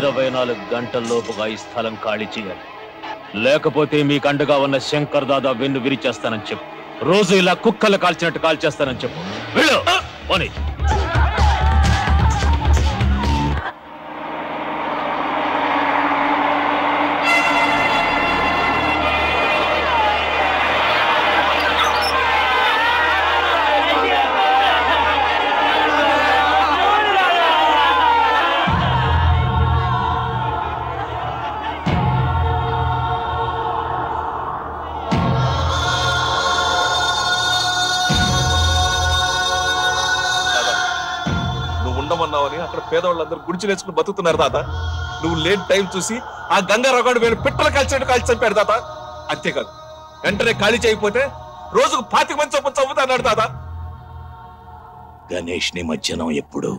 24 గంటల్లోపుగా ఈ స్థలం ఖాళీ చేయాలి. లేకపోతే మీకు అండగా ఉన్న శంకర్ దాదా వెన్ను విరిచేస్తానని చెప్పు. రోజు ఇలా కుక్కలు కాల్చినట్టు కాల్చేస్తానని చెప్పు. వెళ్ళు పోనీ. అక్కడ పేదవాళ్ళందరూ గుడిచి నేర్చుకుని బతుకుతున్నారు తాత. నువ్వు లేని టైం చూసి ఆ గంగారావు వేలు పిట్టలు కాల్చినట్టు కాల్చి చంపాడు తాత. అంతేకాదు వెంటనే ఖాళీ చేయకపోతే రోజుకు 25 మంది చొప్పున చంపుతా అన్నాడు తాత. గణేష్ నిమజ్జనం ఎప్పుడు?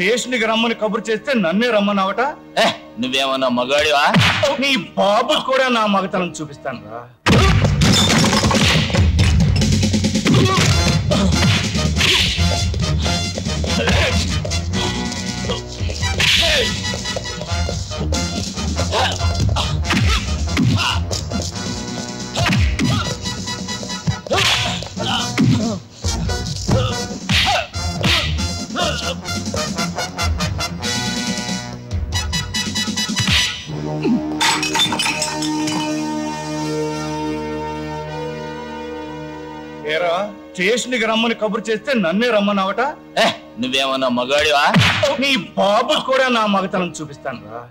స్టేషన్కి రమ్మని కబురు చేస్తే నన్నే రమ్మన్నావట. నువ్వేమన్నా మగాడివా? నీ బాబు కూడా నా మగతనం చూపిస్తాను రా. స్టేషన్కి రమ్మని కబురు చేస్తే నన్నే రమ్మన్నావట. నువ్వేమన్నా మగాడివా? నీ బాబు కూడా నా మగతనం చూపిస్తాను రా.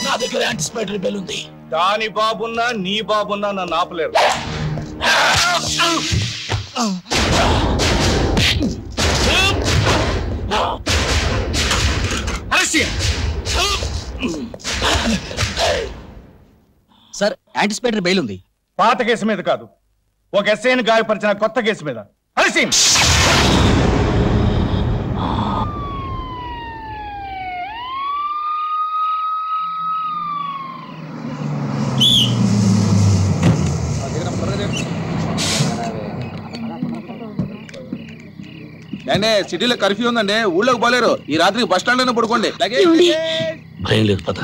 నా దగ్గర యాంటిసిపేటరీ బెల్ ఉంది. దాని బాబున్నా నీ బాబున్నా నన్ను ఆపలేరు. సార్ యాంటిసిపేటరీ బెయిల్ ఉంది. పాత కేసు మీద కాదు, ఒక ఎస్ఐని గాయపరిచిన కొత్త కేసు మీద. హరిసింగ్ సిటీలో కర్ఫ్యూ ఉందండి, ఊళ్ళోకి పోలేరు. ఈ రాత్రికి బస్ స్టాండ్ లోనే పడుకోండి. భయం లేదు పద.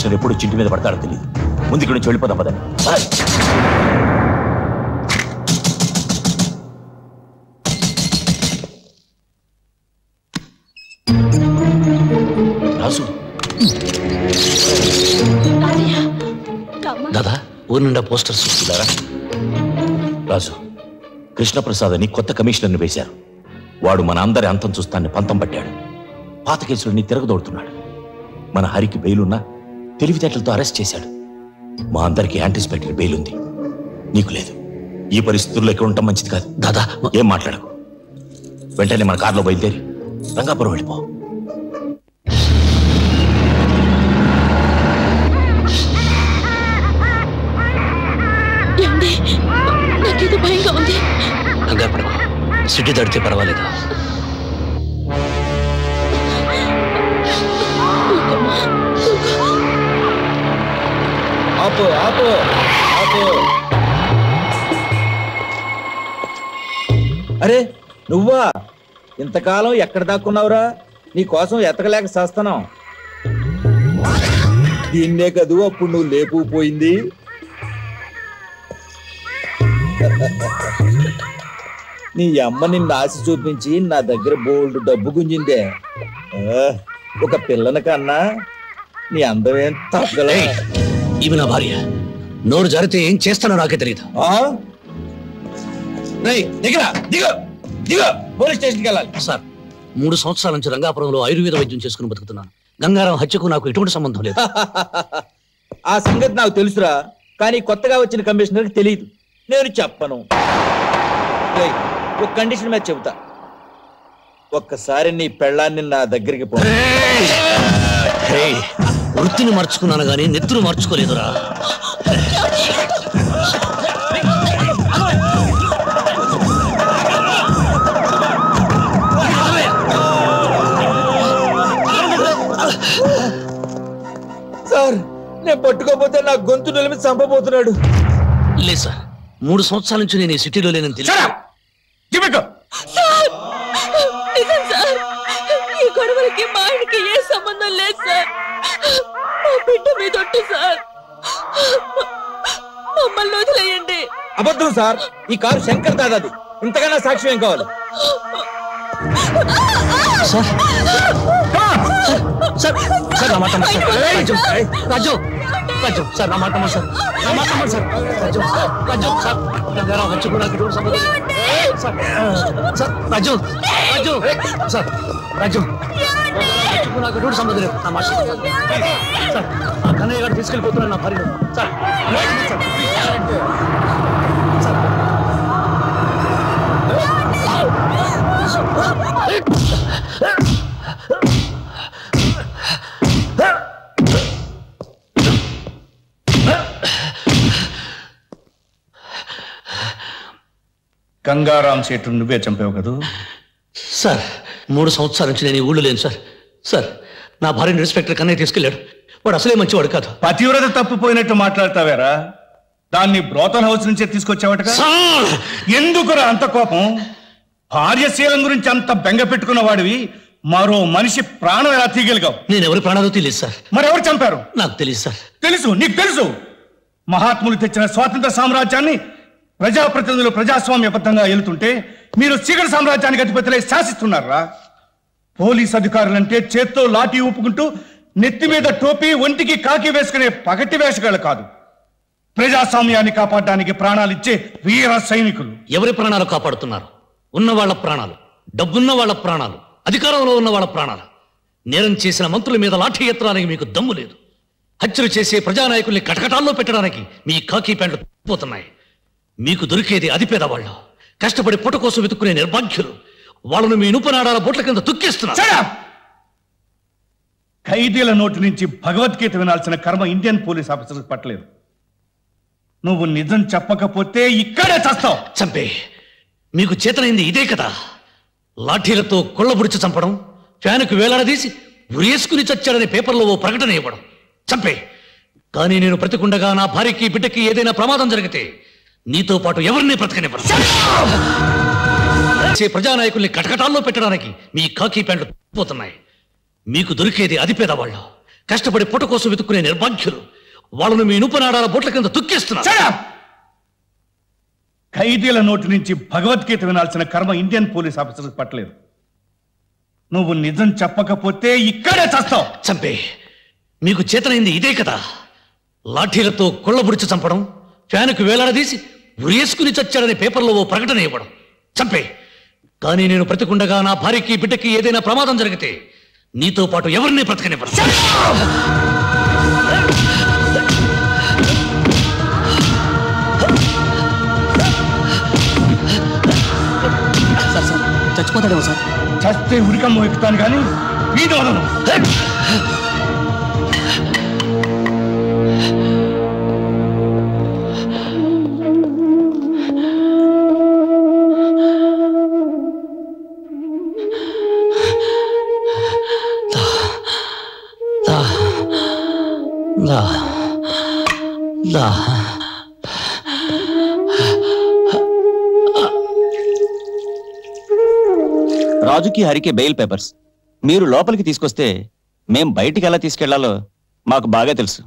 కమిషనర్ ఎప్పుడు చింటి మీద పడతాడో తెలియదు. ముందు ఇక్కడి నుంచి వెళ్ళిపోదాం పదండి. రాజు దాదా ఊరి నిండా పోస్టర్స్ చూస్తున్నారా? రాజు, కృష్ణప్రసాద్ అని కొత్త కమిషనర్ని వేశారు. వాడు మన అందరి అంతం చూస్తాన్ని పంతం పట్టాడు. పాత కేసులన్నీ తిరగదోడుతున్నాడు. మన హరికి బెయిలున్నా తెలివితేటలతో అరెస్ట్ చేశాడు. మా అందరికి యాంటిసిపేటరీ బెయిల్ ఉంది, నీకు లేదు. ఈ పరిస్థితుల్లో ఎక్కడ ఉండటం మంచిది కాదు. దాదా ఏం మాట్లాడకు. వెంటనే మన కారులో బయలుదేరి రంగాపురం వెళ్ళిపో. నాకేదో భయంగా ఉంది. కంగారు పడకు, సిటీ దాటితే పర్వాలేదు. ఆపు ఆపు ఆపు. అరే నువ్వా? ఇంతకాలం ఎక్కడ దాక్కున్నావురా? నీ కోసం ఎతకలేక చేస్తున్నాం. దీన్నే కదూ అప్పుడు నువ్వు లేపుపోయింది. నీ అమ్మ నిన్ను ఆశ చూపించి నా దగ్గర బోల్డ్ డబ్బు గుంజిందే. ఒక పిల్లని కన్నా నీ అందమేం తగ్గలే. ఈమె నా భార్య. నోరు జారితే ఏం చేస్తానో నాకే తెలియదు. పోలీస్ స్టేషన్కి వెళ్ళాలి. సార్, 3 సంవత్సరాల నుంచి రంగాపురంలో ఆయుర్వేద వైద్యం చేసుకుని బతుకుతున్నాను. గంగారాం హత్యకు నాకు ఎటువంటి సంబంధం లేదు. ఆ సంగతి నాకు తెలుసురా, కానీ కొత్తగా వచ్చిన కమిషనర్కి తెలియదు. నేను చెప్పను. ఒక కండిషన్ మీద చెబుతా. ఒక్కసారి నీ పెళ్ళాన్ని నా దగ్గరికి పో. వృత్తిని మార్చుకున్నాను గానీ నెత్తురు మార్చుకోలేదురా. సార్, నేను పట్టుకోపోతే నా గొంతు నిలిమి చంపబోతున్నాడు. లేదు సార్, 3 సంవత్సరాల నుంచి నేను ఈ సిటీలో లేనని తెలుసు. ఈ గొడవలకి మా ఆయనకి ఏ సంబంధం లేదు సార్. మా బిడ్డ మీద ఒట్టు సార్. మమ్మల్ని వదిలేయండి. అబద్ధం సార్, ఈ కారు శంకర్ దాదాది. ఇంతకన్నా సాక్ష్యం ఏం కావాలి? సార్ నా మాట రాజు రాజు రాజు సార్ నా మాట సార్ నా మాట సార్ రాజు రాజు సార్ గంగారాం హత్యకున్నాకి సంబంధం సార్ రాజు రాజు సార్ రాజు హత్యకున్నాకి సంబంధం లేదు. నా మాట సార్, ఆ కన్నయ్య గారు తీసుకెళ్ళిపోతున్నాను నా భార్య సార్. గంగారాం సేటు నువ్వే చంపావు కదూ? సార్, 3 సంవత్సరాల నుంచి నేను ఈ ఊళ్ళో లేను సార్. సార్, నా భార్యను ఇన్స్పెక్టర్ కన్నయ్య తీసుకెళ్ళాడు. వాడు అసలే మంచివాడు కాదు. పతివ్రత తప్పిపోయినట్టు మాట్లాడతావేరా? దాన్ని బ్రోతల్ హౌస్ నుంచే తీసుకొచ్చావట. ఎందుకురా అంత కోపం? భార్యశీలం గురించి అంత బెంగ పెట్టుకున్న వాడివి మరో మనిషి ప్రాణం ఎలా తీయగలిగావు? నేను ఎవరి ప్రాణాలు తెలియదు సార్. మరెవరు చంపారు? నాకు తెలియదు సార్. తెలుసు, నీకు తెలుసు. మహాత్ములు తెచ్చిన స్వాతంత్ర సామ్రాజ్యాన్ని ప్రజాప్రతినిధులు ప్రజాస్వామ్యబద్ధంగా ఏలుతుంటే మీరు చీకటి సామ్రాజ్యానికి అధిపతులై శాసిస్తున్నారా? పోలీస్ అధికారులంటే చేత్తో లాఠీ ఊపుకుంటూ నెత్తి మీద టోపీ ఒంటికి కాకి వేసుకునే పగటి వేషగాళ్ళు కాదు. ప్రజాస్వామ్యాన్ని కాపాడడానికి ప్రాణాలు ఇచ్చే వీర సైనికులు. ఎవరి ప్రాణాలు కాపాడుతున్నారు? ఉన్న వాళ్ళ ప్రాణాలు, డబ్బున్న వాళ్ళ ప్రాణాలు, అధికారంలో ఉన్న వాళ్ళ ప్రాణాలు. నేరం చేసిన మంత్రుల మీద లాఠీ ఎత్తడానికి మీకు దమ్ము లేదు. హత్యలు చేసే ప్రజానాయకుల్ని కటకటాల్లో పెట్టడానికి మీ కాకి ప్యాంట్లు పోతున్నాయి. మీకు దొరికేది అతి పేదవాళ్ళు, కష్టపడి పుట్ట కోసం వెతుక్కునే నిర్భాగ్యులు. వాళ్ళను మీ ఇనుపనాడాల బొట్ల కింద తుక్కేస్తున్నారు. ఖైదీల నోటి నుంచి భగవద్గీత వినాల్సిన కర్మ ఇండియన్ పోలీస్ ఆఫీసర్స్ పట్టలేదు. నువ్వు నిజం చెప్పకపోతే ఇక్కడే చస్తావు. చంపే, మీకు చేతనైంది ఇదే కదా. లాఠీలతో కొళ్ళబుడిచి చంపడం, ఫ్యానుకు వేలాడదీసి ఉరేసుకుని చచ్చాడనే పేపర్లో ఓ ప్రకటన ఇవ్వడం. చంపే, కానీ నేను బ్రతికుండగా నా భార్యకి బిడ్డకి ఏదైనా ప్రమాదం జరిగితే నీతో పాటు ఎవరిని బ్రతకనివ్వను. ప్రజానాయకుల్ని కటకటాల్లో పెట్టడానికి మీ కాకి ప్యాంట్లు పోతున్నాయి. మీకు దొరికేది అతి పేదవాళ్ళు, కష్టపడి పుట్ట కోసం వెతుక్కునే నిర్భాగ్యులు వాళ్ళను మీ ఇనుపనాడాల బొట్ల కింద తుక్కేస్తున్నారు. ఖైదీల నోటి నుంచి భగవద్గీత వినాల్సిన కర్మ ఇండియన్ పోలీస్ ఆఫీసర్లకు పట్టలేదు. నువ్వు నిజం చెప్పకపోతే ఇక్కడే చస్తావు. చంపే, మీకు చేతనైంది ఇదే కదా. లాఠీలతో కొళ్ళబుడిచి చంపడం, ఫ్యాన్కు వేలాడదీసి ఉరేసుకుని చచ్చాడని పేపర్లో ఓ ప్రకటన ఇవ్వడం. చంపే, కానీ నేను బ్రతికుండగా నా భార్యకి బిడ్డకి ఏదైనా ప్రమాదం జరిగితే నీతో పాటు ఎవరిని బ్రతకనివ్వను. చచ్చిపోతాడేమో సార్. చస్తే ఉరికమ్మ ఎక్కుతాను కానీ వీధి వదలను. రాజుకి హరికి బెయిల్ పేపర్స్ మీరు లోపలికి తీసుకొస్తే మేం బయటికి ఎలా తీసుకెళ్లాలో మాకు బాగా తెలుసు.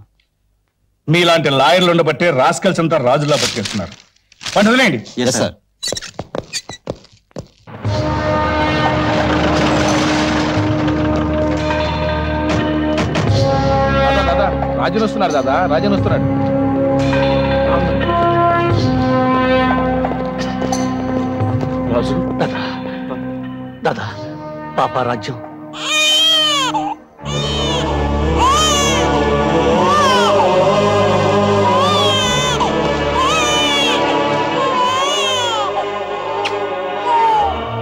మీలాంటి లాయర్లు ఉండబట్టే రాస్కల్స్ అంతా రాజులా బతికేస్తున్నారు. వాడిని వదిలేయండి. Yes sir. రాజన్ వస్తున్నాడు దాదా, రాజన్ వస్తున్నాడు. రాజు, దాదా దాదా, పాప రాజ్యం.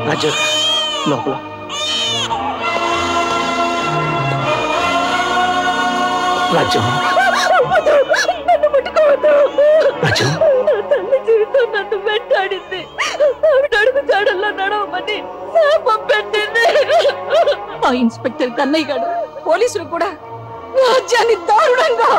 రాజ్యం లోపల. రాజ్యం, నన్ను ముట్టుకోవద్దు. రాజ్యం, నా తల్లి జీవితం నన్ను వెంటాడింది. ఆవిడ అడుగు జాడల్లో నడవమని శాపం పెట్టింది. ఆ ఇన్స్పెక్టర్ కన్నయ్య గారు పోలీసులు కూడా రాజ్యాన్ని దారుణంగా.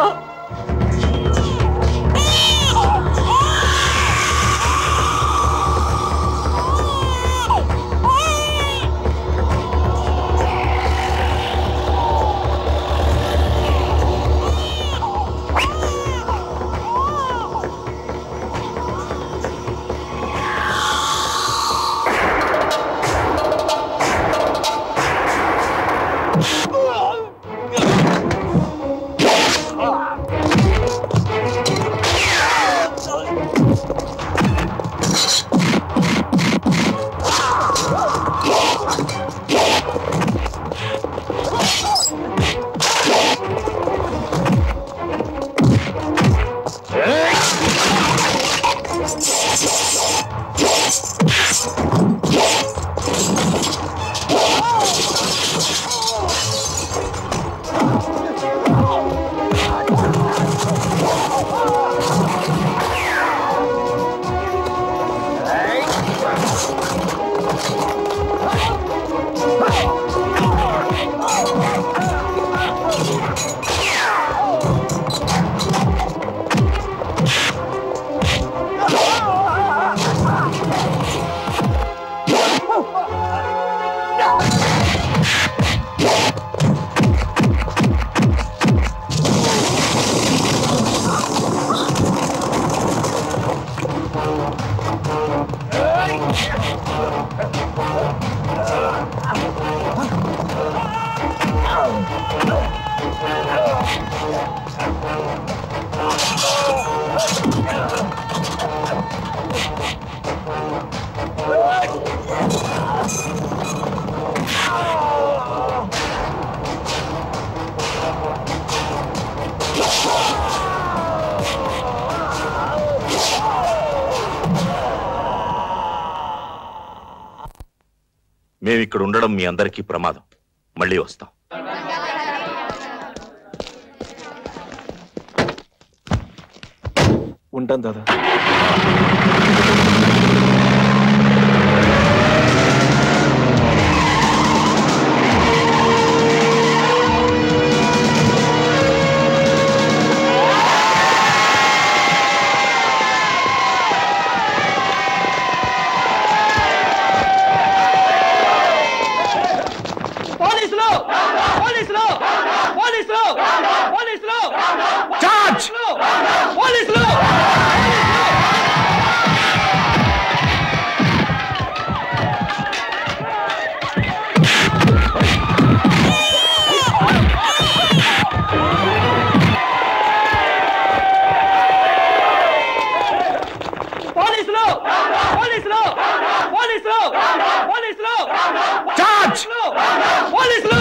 మేమిక్కడ ఉండడం మీ అందరికీ ప్రమాదం. మళ్ళీ వస్తాం. ఉంటాను దాదా. పోలీసులు! పోలీసులు! పోలీసులు! పోలీసులు పోలీసులు పోలీసులు పోలీసులు చార్జ్ పోలీసులు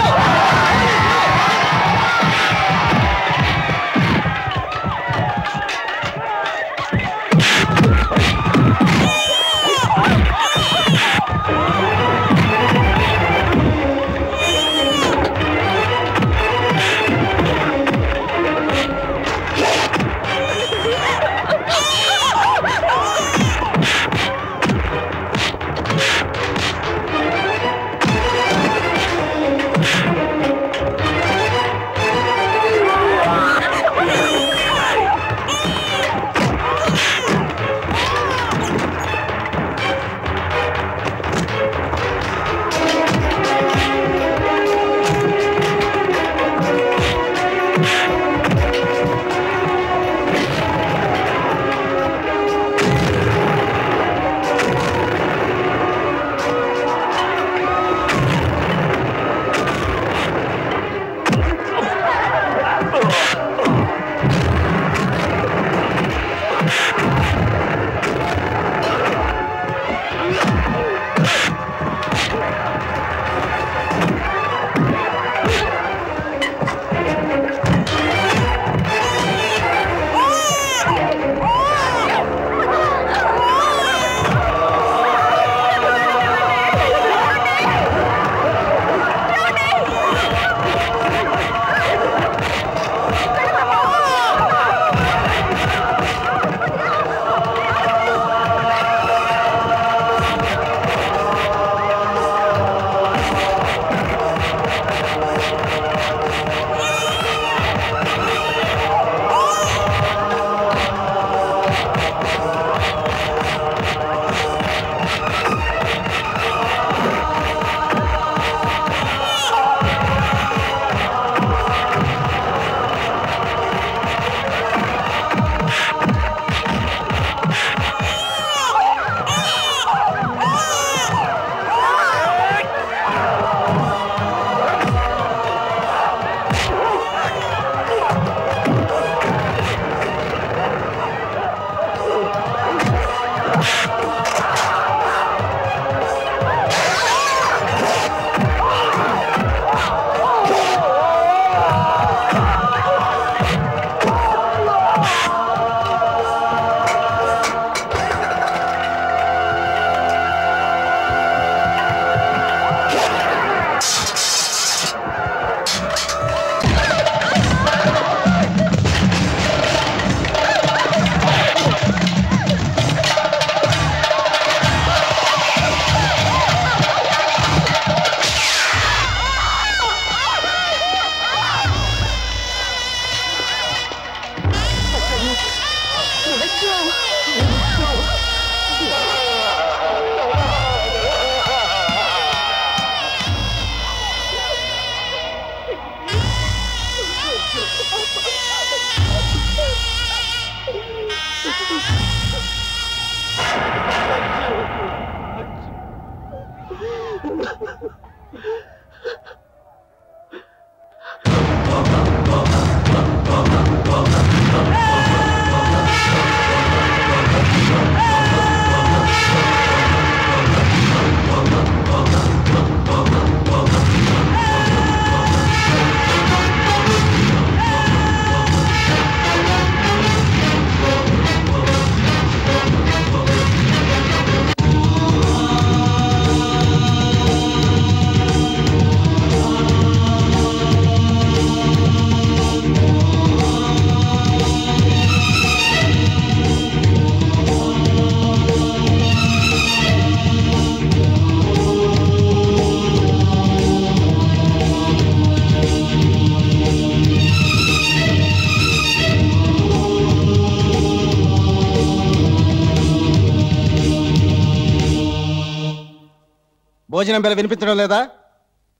భోజనం బెల వినిపించడం లేదా?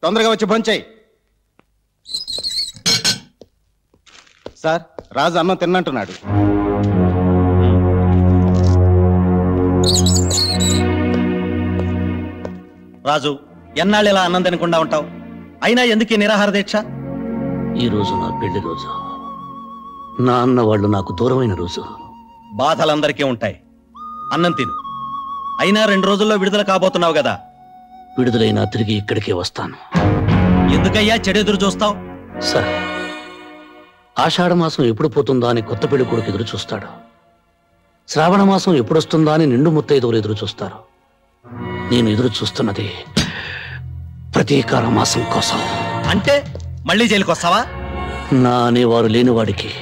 తొందరగా వచ్చి భోంచేయి. సార్, రాజు అన్నం తిన్నంటున్నాడు. రాజు, ఎన్నాళ్ళు ఇలా అన్నం తినకుండా ఉంటావు? అయినా ఎందుకు ఈ నిరాహార దీక్ష? ఈ రోజు నా పెళ్లి రోజు. నా అన్న వాళ్ళు నాకు దూరమైన రోజు. బాధలందరికీ ఉంటాయి. అన్నం తిను. అయినా 2 రోజుల్లో విడుదల కాబోతున్నావు కదా. విడుదలైనా తిరిగి ఇక్కడికే వస్తాను. ఎందుకయ్యా చెడెదురు చూస్తావు? సార్, ఆషాఢ మాసం ఎప్పుడు పోతుందా అని కొత్త పెళ్లి కొడుకు ఎదురు చూస్తాడు. శ్రావణ మాసం ఎప్పుడొస్తుందా అని నిండు ముత్తైదువులు ఎదురు చూస్తారు. నేను ఎదురు చూస్తున్నది ప్రతీకార మాసం కోసం. అంటే మళ్ళీ జైలుకి వస్తావా? నా అనేవారు లేనివాడికి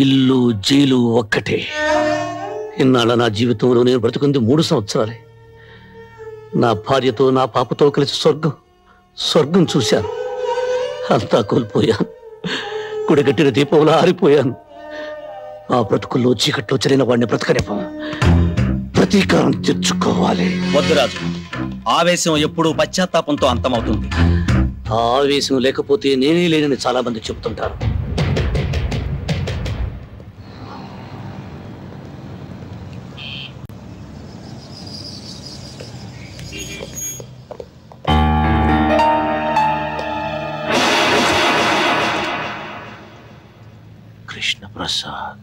ఇల్లు జైలు ఒక్కటే. ఇన్నాళ్ళ నా జీవితంలో నేను బ్రతుకుంది 3 సంవత్సరాలే. నా భార్యతో నా పాపతో కలిసి స్వర్గం చూశాను. అంతా కోల్పోయాను. గుడిగట్టిన దీపంలో ఆరిపోయాను. ఆ బ్రతుకుల్లో చీకట్లో చెరిన వాడిని బ్రతకనివ్వం. ప్రతీకారం తెచ్చుకోవాలి. వద్దు రాజు, ఆవేశం ఎప్పుడూ పశ్చాత్తాపంతో అంతమవుతుంది. ఆ ఆవేశం లేకపోతే నేనే లేనని చాలా మంది చెప్తుంటారు. కృష్ణ ప్రసాద్,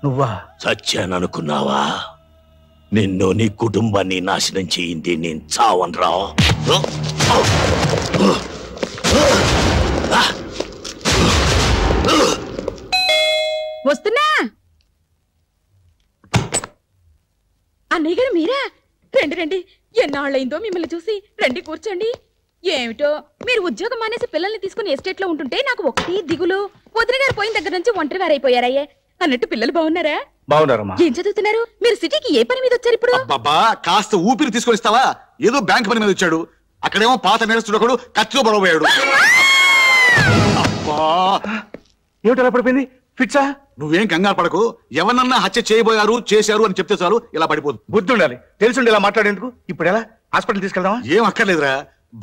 నువ్వా? చచ్చాననుకున్నావా? నిన్ను నీ కుటుంబాన్ని నాశనం చేయింది నేను చావనరా. వస్తున్నా. అన్నయ్య గారు మీరా? రండి రండి, ఎన్నాళ్ళైందో మిమ్మల్ని చూసి. రండి కూర్చోండి. ఏమిటో మీరు ఉద్యోగం మానేసి పిల్లల్ని తీసుకుని ఎస్టేట్ లో ఉంటుంటే నాకు ఒకటి దిగులు. వదిన గారు పోయిన దగ్గర నుంచి ఒంటరి వారైపోయారయ్యే. అన్నట్టు పిల్లలు బాగున్నారా? బాగున్నారమ్మా. ఏం చదువుతున్నారు? మీరు సిటీకి ఏ పని మీద వచ్చారు ఇప్పుడు? బాబా కాస్త ఊపిరి తీసుకొని ఇస్తావా? ఏదో బ్యాంక్ పని మీద వచ్చాడు. అక్కడేమో పాత నేరస్తుడు కత్తితో పడబోయాడు. ఏమిటలా పడిపోయింది? ఫిట్సా? నువ్వేం కంగారు పడకు. ఎవరన్నా హత్య చేశారు అని చెప్తే చాలు ఇలా పడిపోదు. బుద్ధి ఉండాలి, తెలిసి ఇలా మాట్లాడేందుకు. ఇప్పుడు ఎలా? హాస్పిటల్ తీసుకెళ్దామా? ఏం అక్కర్లేదురా.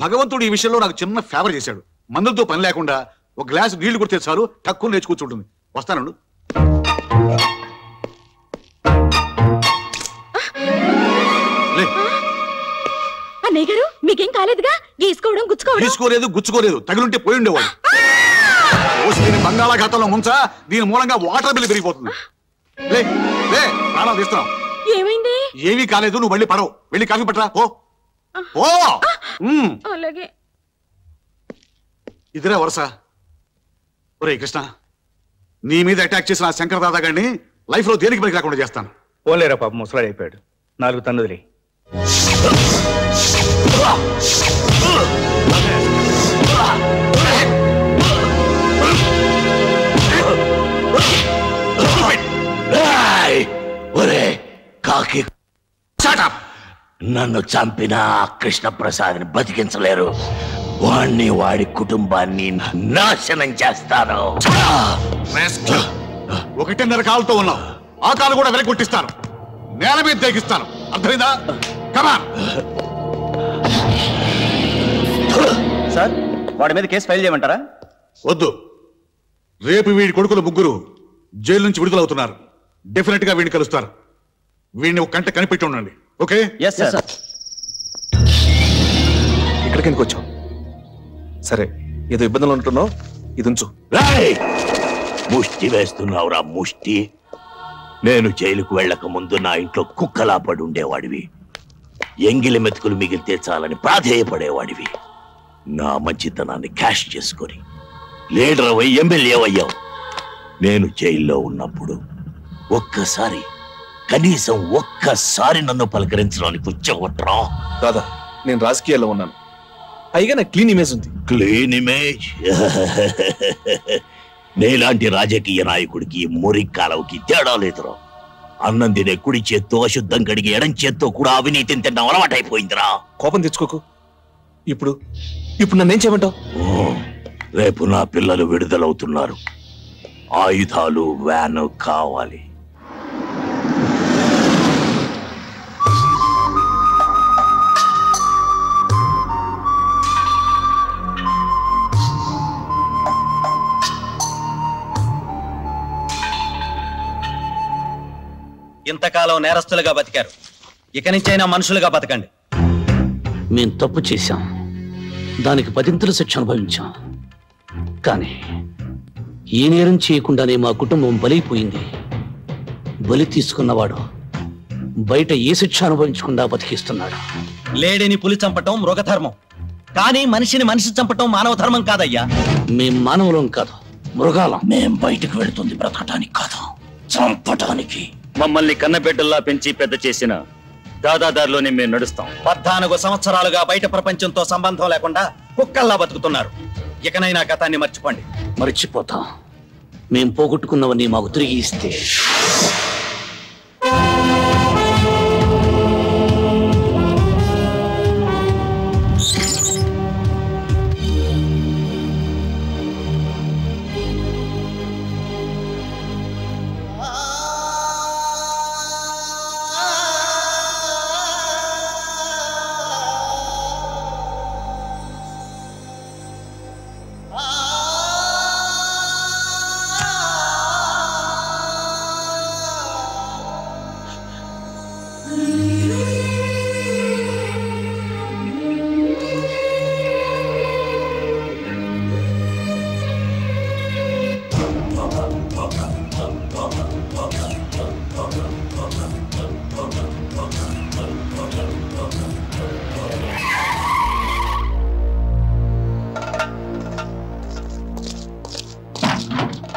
భగవంతుడు ఈ విషయంలో నాకు చిన్న ఫేవర్ చేశాడు. మందులతో పని లేకుండా ఒక గ్లాసు నీళ్లు కొడితే చాలు తక్కువ లేచి కూర్చుంటుంది. వస్తాను. అన్నయ్య గారు మీకేం కాలేదుగా? గుచ్చుకోలేదు. తగిలింటే పోయి ఉండేవాడు. బంగాళాఖాతంలో ముంచా, దీని మూలంగా వాటర్ బిల్ పెరిగిపోతుంది. లే లే, ప్రాణాలు తీస్తున్నాం. ఏమైంది? ఏమీ కాలేదు. నువ్వు మళ్ళీ పడవు. వెళ్ళి కాఫీ పట్టరా. ఓ అలాగే. ఇదిరా వరుస. ఒరే కృష్ణ, నీ మీద అటాక్ చేసిన ఆ శంకర్ దాదా గారిని లైఫ్ లో దేనికి పనికి రాకుండా చేస్తాను. ఓలేరా పాప, ముసలాడు అయిపోయాడు. 4 తన్నుదిలే. కాకి నన్ను చంపిన కృష్ణ ప్రసాద్ని బతికించలేరు. వాణ్ణి వాడి కుటుంబాన్ని నాశనం చేస్తాను. 1.5 కాలుతో ఉన్నావు. ఆ కాలు కూడా వెనకొట్టిస్తాను. నేల మీద తెగిస్తాను. అర్థమైందా? కమాన్. సార్, వాడి మీద కేసు ఫైల్ చేయమంటారా? వద్దు. రేపు వీడి కొడుకులు 3 జైలు నుంచి విడుదలవుతున్నారు. డెఫినెట్ గా వీడిని కలుస్తారు. వీడిని ఒక కంట కనిపెట్టి ఉండండి. ఓకే? Yes sir. ఇక్కడికి ఎందుకు వచ్చావు? సరే, ఏదో ఇబ్బందులు ఉంటున్నావు. ఇది ఉంచు. ముష్టి వేస్తున్నావురా ముష్టి. నేను జైలుకు వెళ్ళక ముందు నా ఇంట్లో కుక్కలా పడి ఉండేవాడివి. ఎంగిలి మెతుకులు మిగిలితే చాలని ప్రాధేయపడేవాడివి. నా మంచితనాన్ని క్యాష్ చేసుకొని లీడర్ అయ్యి ఎమ్మెల్యే అయ్యావు. నేను జైల్లో ఉన్నప్పుడు కనీసం ఒక్కసారి నన్ను పలకరించడానికి వచ్చావట్రా? కాదా, నేను రాజకీయాల్లో ఉన్నాను. పైగా నా క్లీన్ ఇమేజ్ ఉంది. Clean image? నీలాంటి రాజకీయ నాయకుడికి మురి కాలవుకి తేడా లేదురా. అన్నం తినే కుడి చేత్తో అశుద్ధం కడిగి ఎడం చేత్తో కూడా అవినీతిని తినడం అలవాటైపోయిందిరా. కోపం తెచ్చుకోకు. ఇప్పుడు నన్నేం చేయమంటావు? రేపు నా పిల్లలు విడుదలవుతున్నారు. ఆయుధాలు, వ్యాను కావాలి. ఇంతకాలం నేరస్తులుగా బతికారు, ఇక నుంచైనా మనుషులుగా బతకండి. మేం తప్పు చేశాం, దానికి 10 శిక్ష అనుభవించాం. కానీ ఏ నేరం చేయకుండానే మా కుటుంబం బలైపోయింది. బలి తీసుకున్నవాడు బయట ఏ శిక్ష అనుభవించకుండా బతికిస్తున్నాడు. లేడీని పులి చంపటం మృగధర్మం, కానీ మనిషిని మనిషి చంపటం మానవ ధర్మం కాదయ్యా. మేం మానవులం కాదు, మృగాలం. మేం బయటకు వెళుతుంది బ్రతకటానికి కాదు, చంపటానికి. మమ్మల్ని కన్నబిడ్డల్లా పెంచి పెద్ద చేసిన దాదాదారిలోనే మేము నడుస్తాం. 14 సంవత్సరాలుగా బయట ప్రపంచంతో సంబంధం లేకుండా కుక్కల్లా బతుకుతున్నారు. ఇకనైనా గతాన్ని మర్చిపోండి. మర్చిపోతాం. మేం పోగొట్టుకున్నవన్నీ మాకు తిరిగి ఇస్తే.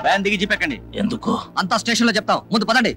వ్యాన్ దిగి చెప్పకండి. ఎందుకు? అంతా స్టేషన్ లో చెప్తాం, ముందు పదండి.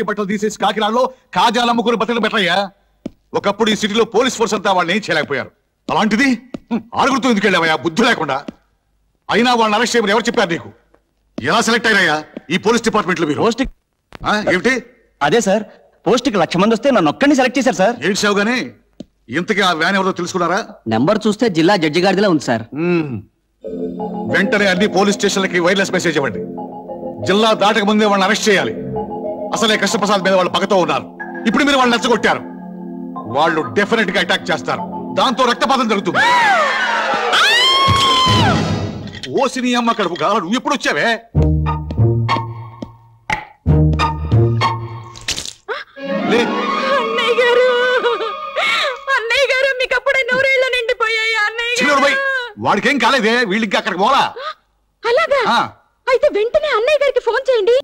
బట్టలు తీసేసి కాకినాడలో కాజాలు అమ్ముకుని బట్టలు పెట్టయ్యా. ఒకప్పుడు ఈ సిటీలో పోలీస్ ఫోర్స్ అంతా వాళ్ళని ఏం చేయలేకపోయారు. అలాంటిది ఆరుగురితో ఎందుకు వెళ్ళావయ్యా బుద్ధి లేకుండా? అయినా వాళ్ళని అరెస్ట్ చేయమని ఎవరు చెప్పారు నీకు? ఎలా సెలెక్ట్ అయినాయా ఈ పోలీస్ డిపార్ట్మెంట్ లో మీరు? ఏమిటి? అదే సార్, పోస్ట్ కి 1,00,000 మంది వస్తే నన్ను ఒక్కడిని సెలెక్ట్ చేశారు సార్. ఏంటి సావు గానీ ఇంతకీ ఆ వ్యాన్ ఎవరో తెలుసుకున్నారా? నెంబర్ చూస్తే జిల్లా జడ్జి గారిదిలా ఉంది సార్. వెంటనే అన్ని పోలీస్ స్టేషన్లకి వైర్లెస్ మెసేజ్ ఇవ్వండి. జిల్లా దాటక ముందే వాళ్ళని అరెస్ట్ చేయాలి. అసలే కృష్ణప్రసాద్ మీద వాళ్ళు పగతో ఉన్నారు. ఇప్పుడు మీరు వాళ్ళని నచ్చగొట్టారు. వాళ్ళు డెఫినెట్ గా అటాక్ చేస్తారు. దాంతో రక్తపాతం జరుగుతుంది. ఓసిని అమ్మ కడుపు కావాలి. నువ్వు ఎప్పుడు వచ్చావే? అన్నయ్య గారు, అన్నయ్య గారు, మీకు అప్పుడే 100 ఏళ్ళు నిండిపోయాయి. అన్నయ్య గారు, వాడికేం కాలేదే, వీళ్ళకి అక్కడికి పోలా. అలాగా? అయితే వెంటనే అన్నయ్య గారికి ఫోన్ చేయండి.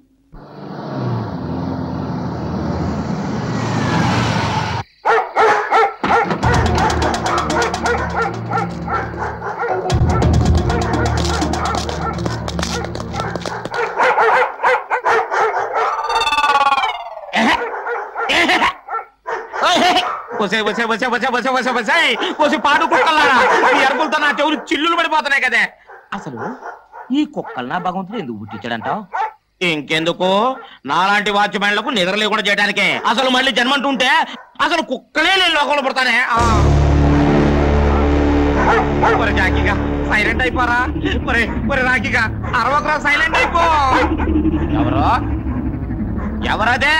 పాడు కుక్కలారా ఈ అరుపులతో నా చెవులు చిల్లులు పడిపోతున్నాయి కదే. అసలు ఈ కుక్కలు నా భగవంతుడు ఎందుకు పుట్టించాడంటావు? ఇంకెందుకు, నాలాంటి వాచ్మెన్లకు నిద్ర లేకుండా చేయడానికే. అసలు మళ్ళీ జన్మంటుంటే అసలు కుక్కలే నేను లోకంలో పడతానే. జాకీగా సైలెంట్ అయిపోరా. రాకీగా అరవకరా, సైలెంట్ అయిపో. ఎవరదే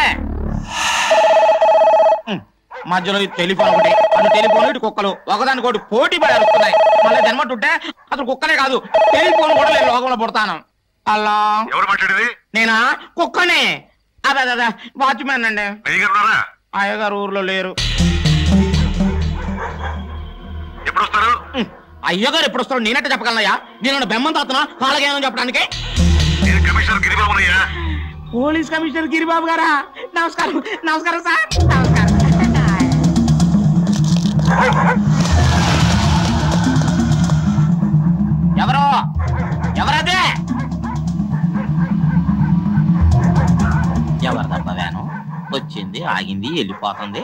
మధ్యలో టెలిఫోన్ ఒకటి, అది టెలిఫోన్ ఇటు కుక్కలు ఒకదానికోటి పోటీ పడి అరుస్తున్నాయి. మళ్ళీ జన్మంటుంటే అసలు కుక్కలే కాదు, టెలిఫోన్ కూడా నేను లోకంలో పుడతాను. అలా నేనా? కుక్కనే. అదే వాచ్మెన్ అండి. అయ్యగారు ఊర్లో లేరు. అయ్యగారు ఎప్పుడు వస్తారు నేనంటే చెప్పగలనయ్యా? నేను బెమ్మం తాతున్నా కాలగేమని చెప్పడానికి. పోలీస్ కమిషనర్ గిరిబాబు గారా? నమస్కారం. నమస్కారం సార్. నమస్కారం. ఎవరో ఎవరదే? ఎవరిదబ్బా వ్యాను? వచ్చింది, ఆగింది, వెళ్ళిపోతుంది.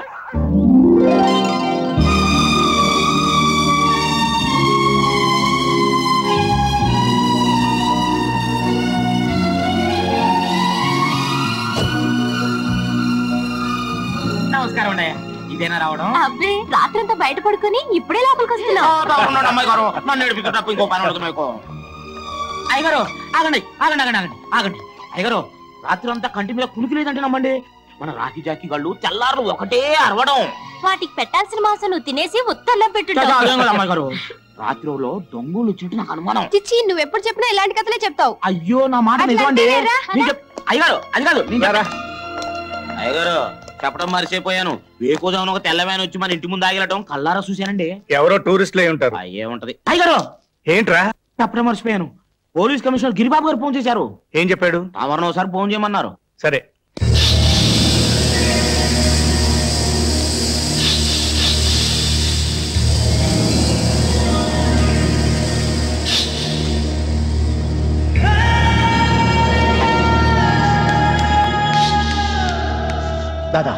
నమస్కారం అండి. ఇదేనా రావడం? అబ్బే, రాత్రంతా బయట పడుకుని ఇప్పుడే లోపలికి వస్తున్నావు. అమ్మాయి గారు నన్ను ఏడిపిస్తే తప్ప ఇంకో పని ఉండదు మీకు. అయ్యగారు ఆగండి ఆగండి ఆగండి ఆగండి ఆగండి. అయ్యగారు రాత్రి అంతా కంటి మీద కునికి లేదంటే నమ్మండి. మన రాఖీ జాకీ గళ్ళు తెల్లారు ఒకటే అరవడం. వాటికి పెట్టాల్సిన మాంసం నువ్వు తినేసి ఉత్తర్లో పెట్టు. అమ్మాయి గారు రాత్రిలో దొంగలు వచ్చినట్టు నాకు అనుమానం. చిచ్చి, నువ్వు ఎప్పుడు చెప్పినా ఇలాంటి కథలే చెప్తావు. అయ్యో నా మాట నిజమండి. అయ్యగారు అది కాదు. అయ్యగారు చెప్పడం మర్చిపోయాను. వేకోజామున ఒక తెల్లవాన వచ్చి మన ఇంటి ముందు ఆగిలటం కల్లారా చూశానండి. ఎవరో టూరిస్టులే ఉంటారు. అయ్యే ఉంటది. అయ్యగారు ఏంట్రా? చెప్పడం మర్చిపోయాను. పోలీస్ కమిషనర్ గిరిబాబు గారు ఫోన్ చేశారు. ఏం చెప్పాడు? తమరిని ఒకసారి ఫోన్ చేయమన్నారు. సరే. దాదా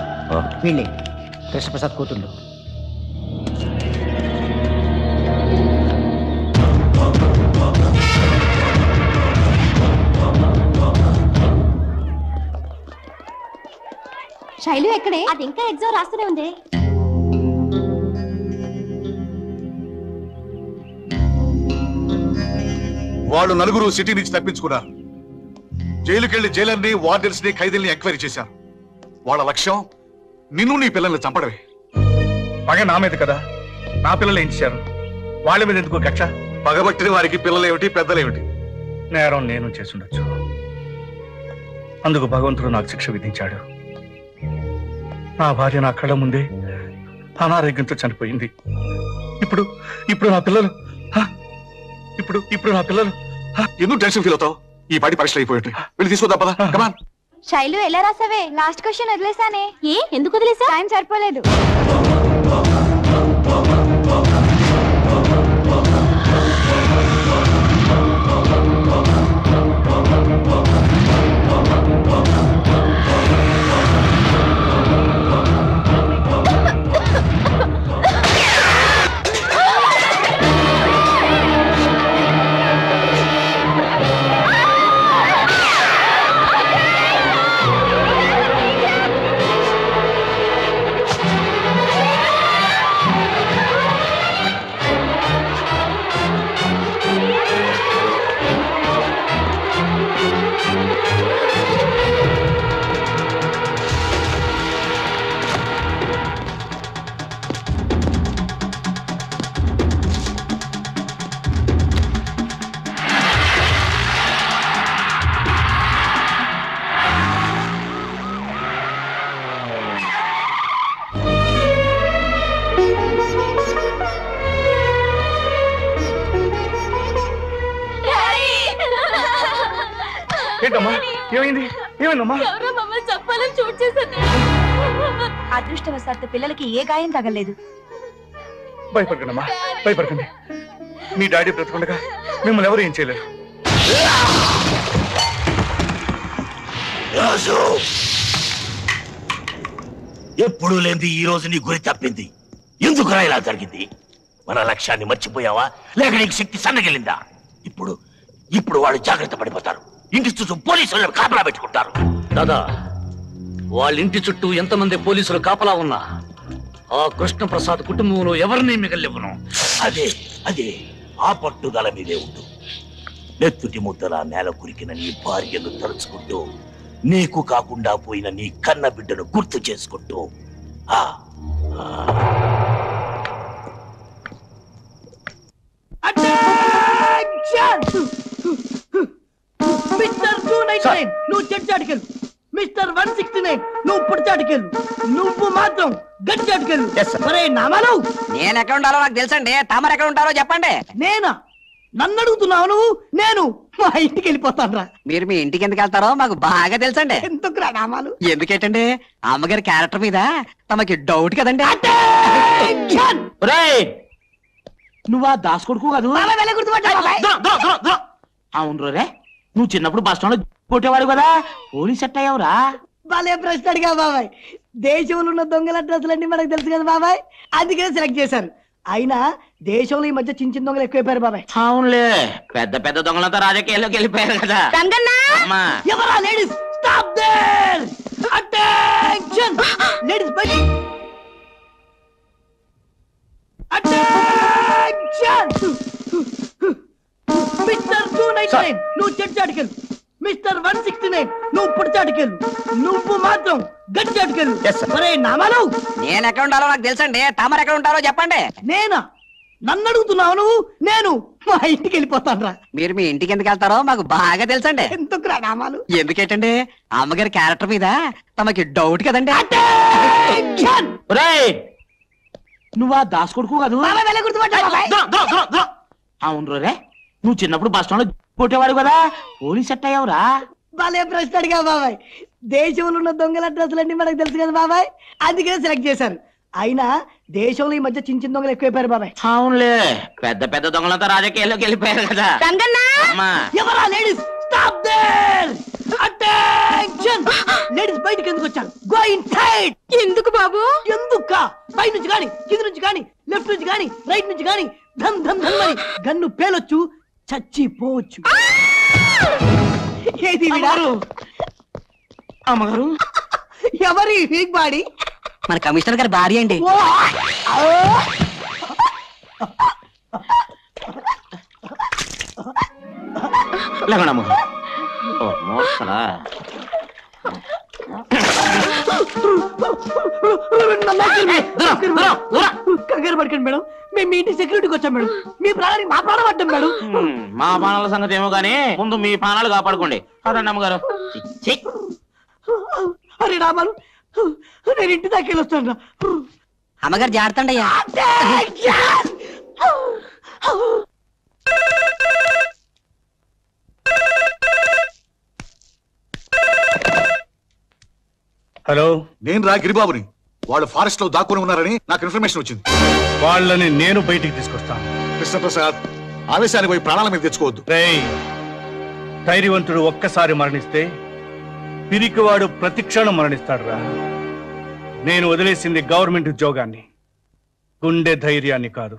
వీళ్ళే కృష్ణప్రసాద్ కూతుళ్ళు. శైలు ఎక్కడే? అది ఇంకా ఎగ్జామ్ రాస్తూనే ఉంది. వాళ్ళు నలుగురు సిటీ నుంచి తప్పించుకున్నారు. జైలుకెళ్లి జైలర్ని, వార్డెన్స్ ని, ఖైదీల్ని ఎంక్వైరీ చేశారు. వాళ్ళ లక్ష్యం నిన్ను నీ పిల్లల్ని చంపడమే. పగ నా మీద కదా, నా పిల్లలు ఏం చేశారు? వాళ్ళ మీద ఎందుకు కక్ష? పగబట్టిన వారికి పిల్లలేమిటి, పెద్దలేమిటి? నేరం నేను చేసుండొచ్చు. అందుకు భగవంతుడు నాకు శిక్ష విధించాడు. నా భార్య నా కళ్ళ ముందే అనారోగ్యంతో చనిపోయింది. ఇప్పుడు ఇప్పుడు నా పిల్లలు ఇప్పుడు నా పిల్లలు ఎందుకు టెన్షన్ ఫీల్ అవుతావు? ఈ పాటి పరీక్షలు అయిపోయి వెళ్ళి తీసుకుందా పదా. కమాన్. శైలు ఎలా రాసావే? Last question వదిలేసానే. ఏ ఎందుకు వదిలేసా? టైం సరిపోలేదు. ఏంటమ్మా? ఏమైంది? ఏమైందమ్మా? ఎవరో మమ్మల్ని చెప్పాలని చూట్ చేశారు. అదృష్టవశాత్తు పిల్లలకి ఏ గాయం తగలేదు. భయపడకండమ్మా, భయపడకండి. మీ డాడీ బ్రతకుండగా మిమ్మల్ని ఎవరు ఏం చేయలేరు. ఎప్పుడు లేని ఈ రోజు నీ గురి తప్పింది. ఎందుకురా ఇలా జరిగింది? మన లక్ష్యాన్ని మర్చిపోయావా లేక నీకు శక్తి సన్నగిలిందా? ఇప్పుడు వాళ్ళు జాగ్రత్త పడిపోతారు. ఇంటి చుట్టూ పోలీసులు కాపలా పెట్టుకుంటారు. దాదా, వాళ్ళ ఇంటి చుట్టూ ఎంతమంది పోలీసులు కాపలా ఉన్నా ఆ కృష్ణప్రసాద్ కుటుంబంలో ఎవరిని మిగలివ్వను. అదే ఆ పట్టుదల మీదే ఉండు. నెత్తుటి ముద్దలా నేల కురికిన నీ భార్యను తలుచుకుంటూ, నీకు కాకుండా పోయిన నీ కన్న బిడ్డను గుర్తు చేసుకుంటూ మిస్టర్ 299 నువ్వు చెడ్చాటికెళ్ళు. మిస్టర్ 169 నువ్వు పుడిచాటికెళ్ళు. నువ్వు మాత్రం గడిచాటికెళ్ళు. ఒరే నామాలు, నేను ఎక్కడ ఉండాలో నాకు తెలుసండి. తమరు ఎక్కడ ఉంటారో చెప్పండి. నేనా? నన్ను అడుగుతున్నావు నువ్వు? నేను మా ఇంటికి వెళ్ళిపోతాను రా. మీరు మీ ఇంటికి ఎందుకు వెళ్తారో మాకు బాగా తెలుసండి. ఎందుకురా నామాలు? ఎందుకేటండి, అమ్మగారి క్యారెక్టర్ మీద తమకి డౌట్ కదండి. నువ్వా దాస్ కొడుకు కాదు? అవును రే, నువ్వు చిన్నప్పుడు బస్ స్టాండ్ లో కొట్టేవాడు కదా, పోలీస్ సెట్ అయ్యావురా. భలే ప్రశ్న అడిగా బాబాయ్. దేశంలో ఉన్న దొంగల డ్రెస్సులన్నీ మనకు తెలుసు కదా బాబాయ్, అందుకనే సెలెక్ట్ చేశారు. అయినా దేశంలో ఈ మధ్య చిన్న చిన్న దొంగలు ఎక్కువైపోయారు బాబాయ్. అవునులే, పెద్ద పెద్ద దొంగలతో రాజకీయాల్లోకి వెళ్ళిపోయారు కదా. ఎవరా ladies? Stop there! Attention ladies, బయటికి. అటెన్షన్! మిస్టర్ 299 నువ్వు చెడ్చాటికెళ్ళు. మిస్టర్ 169 నువ్వు పుడిచాటికెళ్ళు. నువ్వు మాత్రం గడిచాటికెళ్ళు. ఒరే నామాలు, నేను ఎక్కడ ఉండాలో నాకు తెలుసండి. తమరు ఎక్కడ ఉంటారో చెప్పండి. నేనా? నన్ను అడుగుతున్నావు నువ్వు? నేను మా ఇంటికి వెళ్ళిపోతాను రా. మీరు మీ ఇంటికి ఎందుకు వెళ్తారో మాకు బాగా తెలుసండి. ఎందుకురా నామాలు? ఎందుకేటండి, అమ్మగారి క్యారెక్టర్ మీద తమకి డౌట్ కదండి. నువ్వా దాస్ కొడుకు కాదు? అవును రే, నువ్వు చిన్నప్పుడు బస్ స్టాండ్ లో కొట్టేవాడు కదా, పోలీస్ సెట్ అయ్యావురా. భలే ప్రశ్న అడిగా బాబాయ్. దేశంలో ఉన్న దొంగల డ్రెస్సులన్నీ మనకు తెలుసు కదా బాబాయ్, అందుకనే సెలెక్ట్ చేశారు. అయినా దేశంలో ఈ మధ్య చిన్న చిన్న దొంగలు ఎక్కువైపోయారు బాబాయ్. అవునులే, పెద్ద పెద్ద దొంగలతో రాజకీయాల్లోకి వెళ్ళిపోయారు కదా. ఎవరా ladies? Stop there! Attention ladies, బయటికి ఎందుకు వచ్చారు? Go inside. ఎందుకు బాబు? ఎందుకా? పై నుంచి గాని, కింద నుంచి గాని, లెఫ్ట్ నుంచి గాని, రైట్ నుంచి గాని ధమ్ ధమ్ ధమ్ అని గన్ను పేలొచ్చు, చచ్చిపోవచ్చు. ఏది వీడారు? అమ్మగారు, ఎవరి వీక్ బాడీ? మన కమిషనర్ గారి భార్య అండి. కంగారు పడకండి మేడం, మేము మీ ఇంటి సెక్యూరిటీకి వచ్చాం మేడం. మీ ప్రాణానికి మా ప్రాణం పడ్డాం మేడం. మా ప్రాణాల సంగతి ఏమో గానీ ముందు మీ ప్రాణాలు కాపాడుకోండి. అదండి అమ్మగారు. అరే రామాలు, నేను ఇంటి దాకా వెళ్ళొస్తాను రా. అమ్మగారు జాగ్రత్త అండి అయ్యా. హలో, నేను రా గిరిబాబుని. వాళ్ళు ఫారెస్ట్ లో దాక్కుని ఉన్నారని నాకు ఇన్ఫర్మేషన్ వచ్చింది. వాళ్ళని నేను బయటికి తీసుకొస్తాను. కృష్ణప్రసాద్, ఆవేశానికి పోయి ప్రాణాల మీద తెచ్చుకోవద్దు. ధైర్యవంతుడు ఒక్కసారి మరణిస్తే పిరికివాడు ప్రతిక్షణం మరణిస్తాడు రా. నేను వదిలేసింది గవర్నమెంట్ ఉద్యోగాన్ని, గుండె ధైర్యాన్ని కాదు.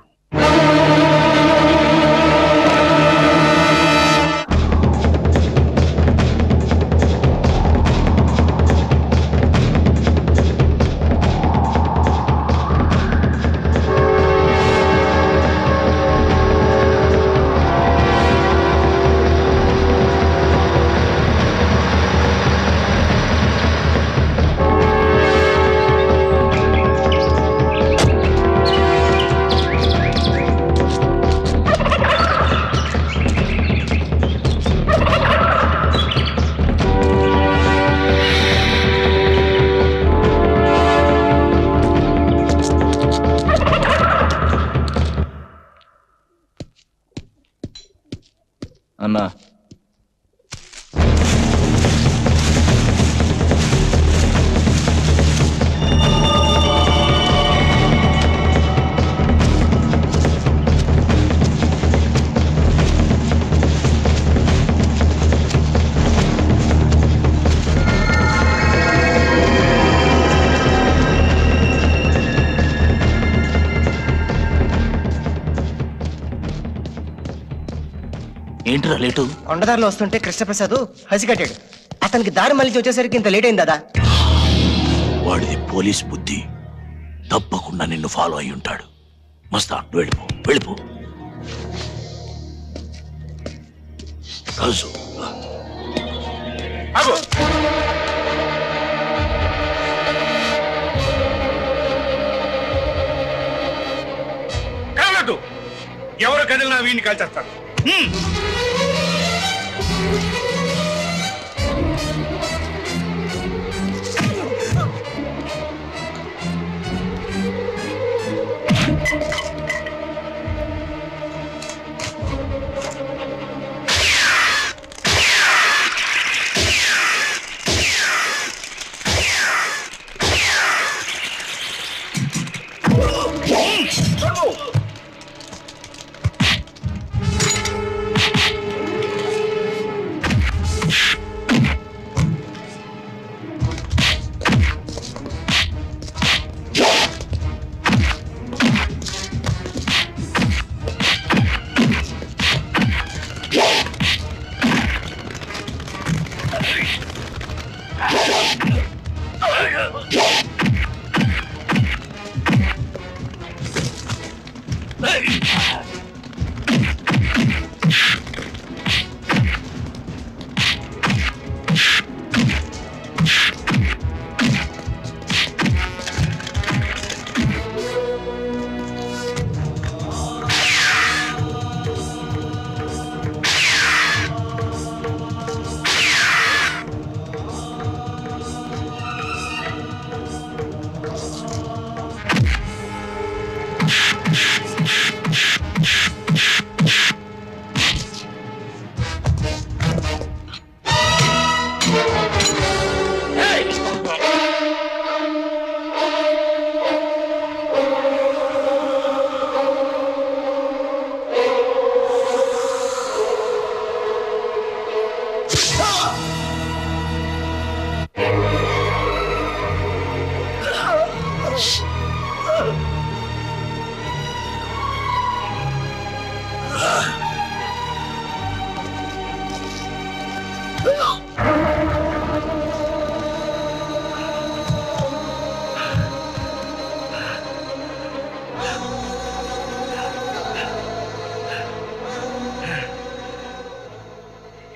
అన్నా, ఏంట్రా లేటు? కొండదారిలో వస్తుంటే కృష్ణప్రసాద్ హసికట్టాడు. అతనికి దారి మళ్ళీ వచ్చేసరికి ఇంత లేట్ అయింది దాదా. వాడిది పోలీస్ బుద్ధి. తప్పకుండా నిన్ను ఫాలో అయి ఉంటాడు. మస్తాన్ వెళ్ళిపో వెళ్ళిపో. రాజు కాదు, ఎవరు కదిలినా వీడిని కాల్చేస్తారు.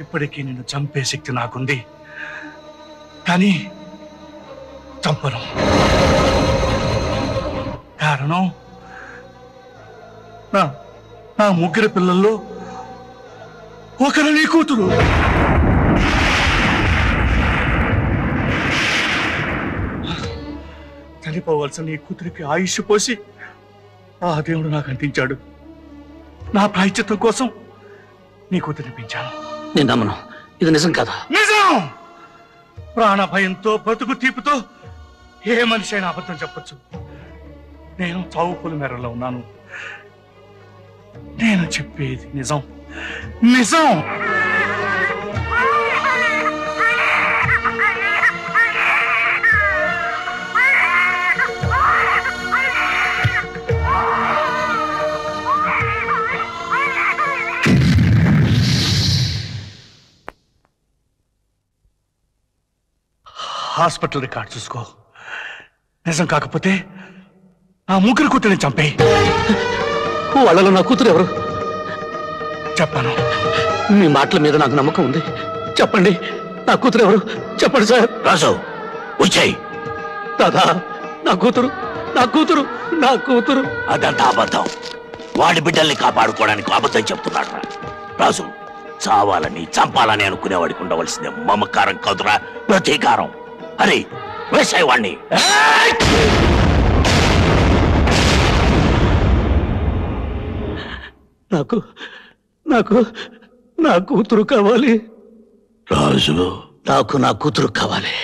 ఇప్పటికీ నిన్ను చంపే శక్తి నాకుంది, కానీ చంపను. కారణం నా ముగ్గురు పిల్లల్లో ఒకరు నీ కూతురు. చనిపోవలసిన నీ కూతురికి ఆయుష్ పోసి ఆ దేవుడు నాకు అందించాడు. నా ప్రాయశ్చిత్తం కోసం నీ కూతురిని పెంచాను. నేను నమ్మను, ఇది నిజం కదా? నిజం. ప్రాణ భయంతో బతుకు తీపుతో ఏ మనిషి అయినా అబద్ధం చెప్పొచ్చు. నేను చావుపుల మేరలో ఉన్నాను. నేను చెప్పేది నిజం, నిజం. హాస్పిటల్ రికార్డ్ చూసుకో. నిజం కాకపోతే ఆ ముగ్గురు కూతురిని చంపేయి. వాళ్ళలో నా కూతురు ఎవరు? చెప్పను. మీ మాటల మీద నాకు నమ్మకం ఉంది. చెప్పండి, నా కూతురు ఎవరు? చెప్పండి సార్. రాజు వచ్చాయి. దాదా, నా కూతురు, నా కూతురు, నా కూతురు. అదంతా అబద్ధం. వాడి బిడ్డల్ని కాపాడుకోవడానికి అబద్ధం చెప్తున్నాడు. రాజు, చావాలని చంపాలని అనుకునేవాడికి ఉండవలసిందే మమకారం కాదురా, ప్రతీకారం. అరే వేసాయి వాణ్ణి. నాకు నాకు నా కూతురు కావాలి రాజు. నాకు నా కూతురు కావాలి.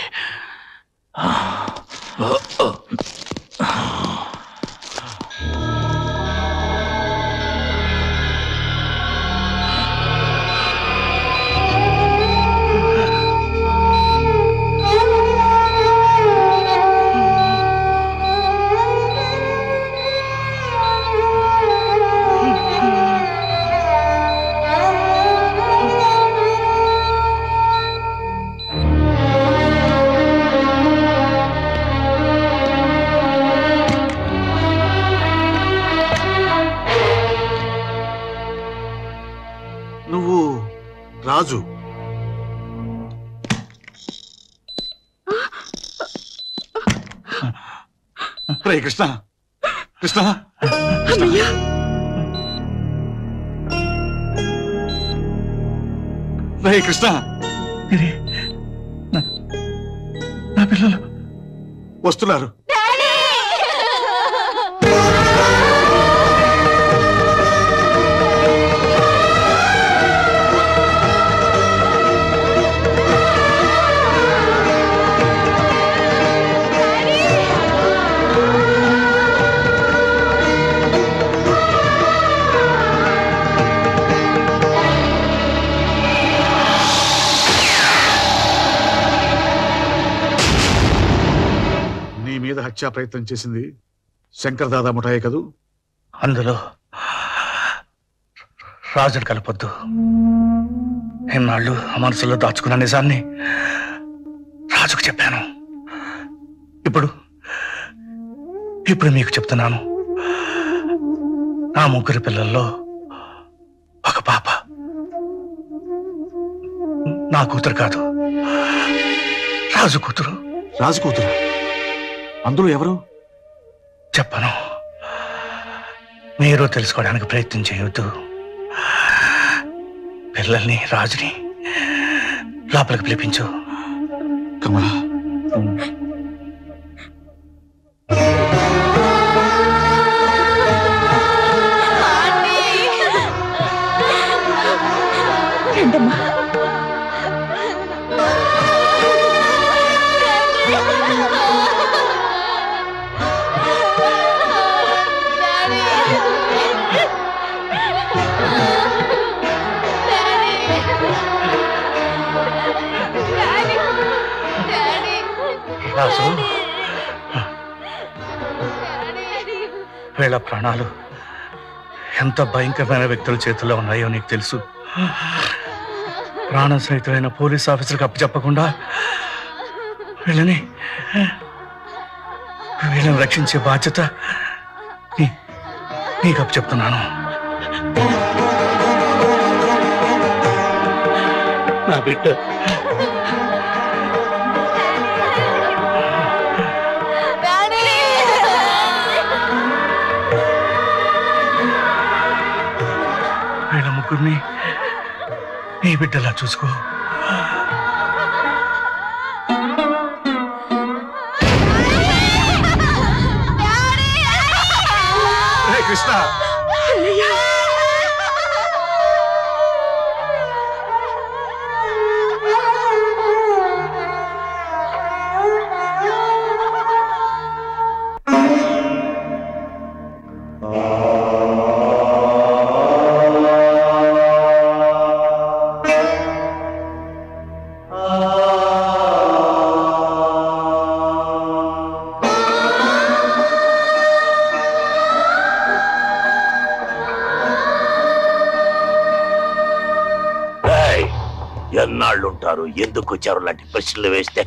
రాజు. రే కృష్ణ, కృష్ణ, రే కృష్ణ, నా పిల్లలు వస్తున్నారు. హత్యా ప్రయత్నం చేసింది శంకర్ దాదా ముఠాయే కదూ? అందులో రాజును కలపొద్దు. ఎన్నాళ్ళు ఆ మనసులో దాచుకున్న నిజాన్ని రాజుకు చెప్పాను. ఇప్పుడు మీకు చెప్తున్నాను. నా ముగ్గురు పిల్లల్లో ఒక పాప నా కూతురు కాదు, రాజు కూతురు. రాజు కూతురు? అందులో ఎవరు? చెప్పను. మీరు తెలుసుకోవడానికి ప్రయత్నం చేయొద్దు. పిల్లల్ని, రాజుని లోపలికి పిలిపించు. కమలా, రాజు, వీళ్ళ ప్రాణాలు ఎంత భయంకరమైన వ్యక్తుల చేతుల్లో ఉన్నాయో నీకు తెలుసు. ప్రాణ సహితమైన పోలీస్ ఆఫీసర్కి అప్పచెప్పకుండా వీళ్ళని రక్షించే బాధ్యత నీకు అప్పచెప్తున్నాను. నా బిడ్డ వీళ్ళ ముగ్గురిని నీ బిడ్డలా చూసుకో. కృష్ణ, ఎన్నాళ్ళుంటారు, ఎందుకు వచ్చారు లాంటి ప్రశ్నలు వేస్తే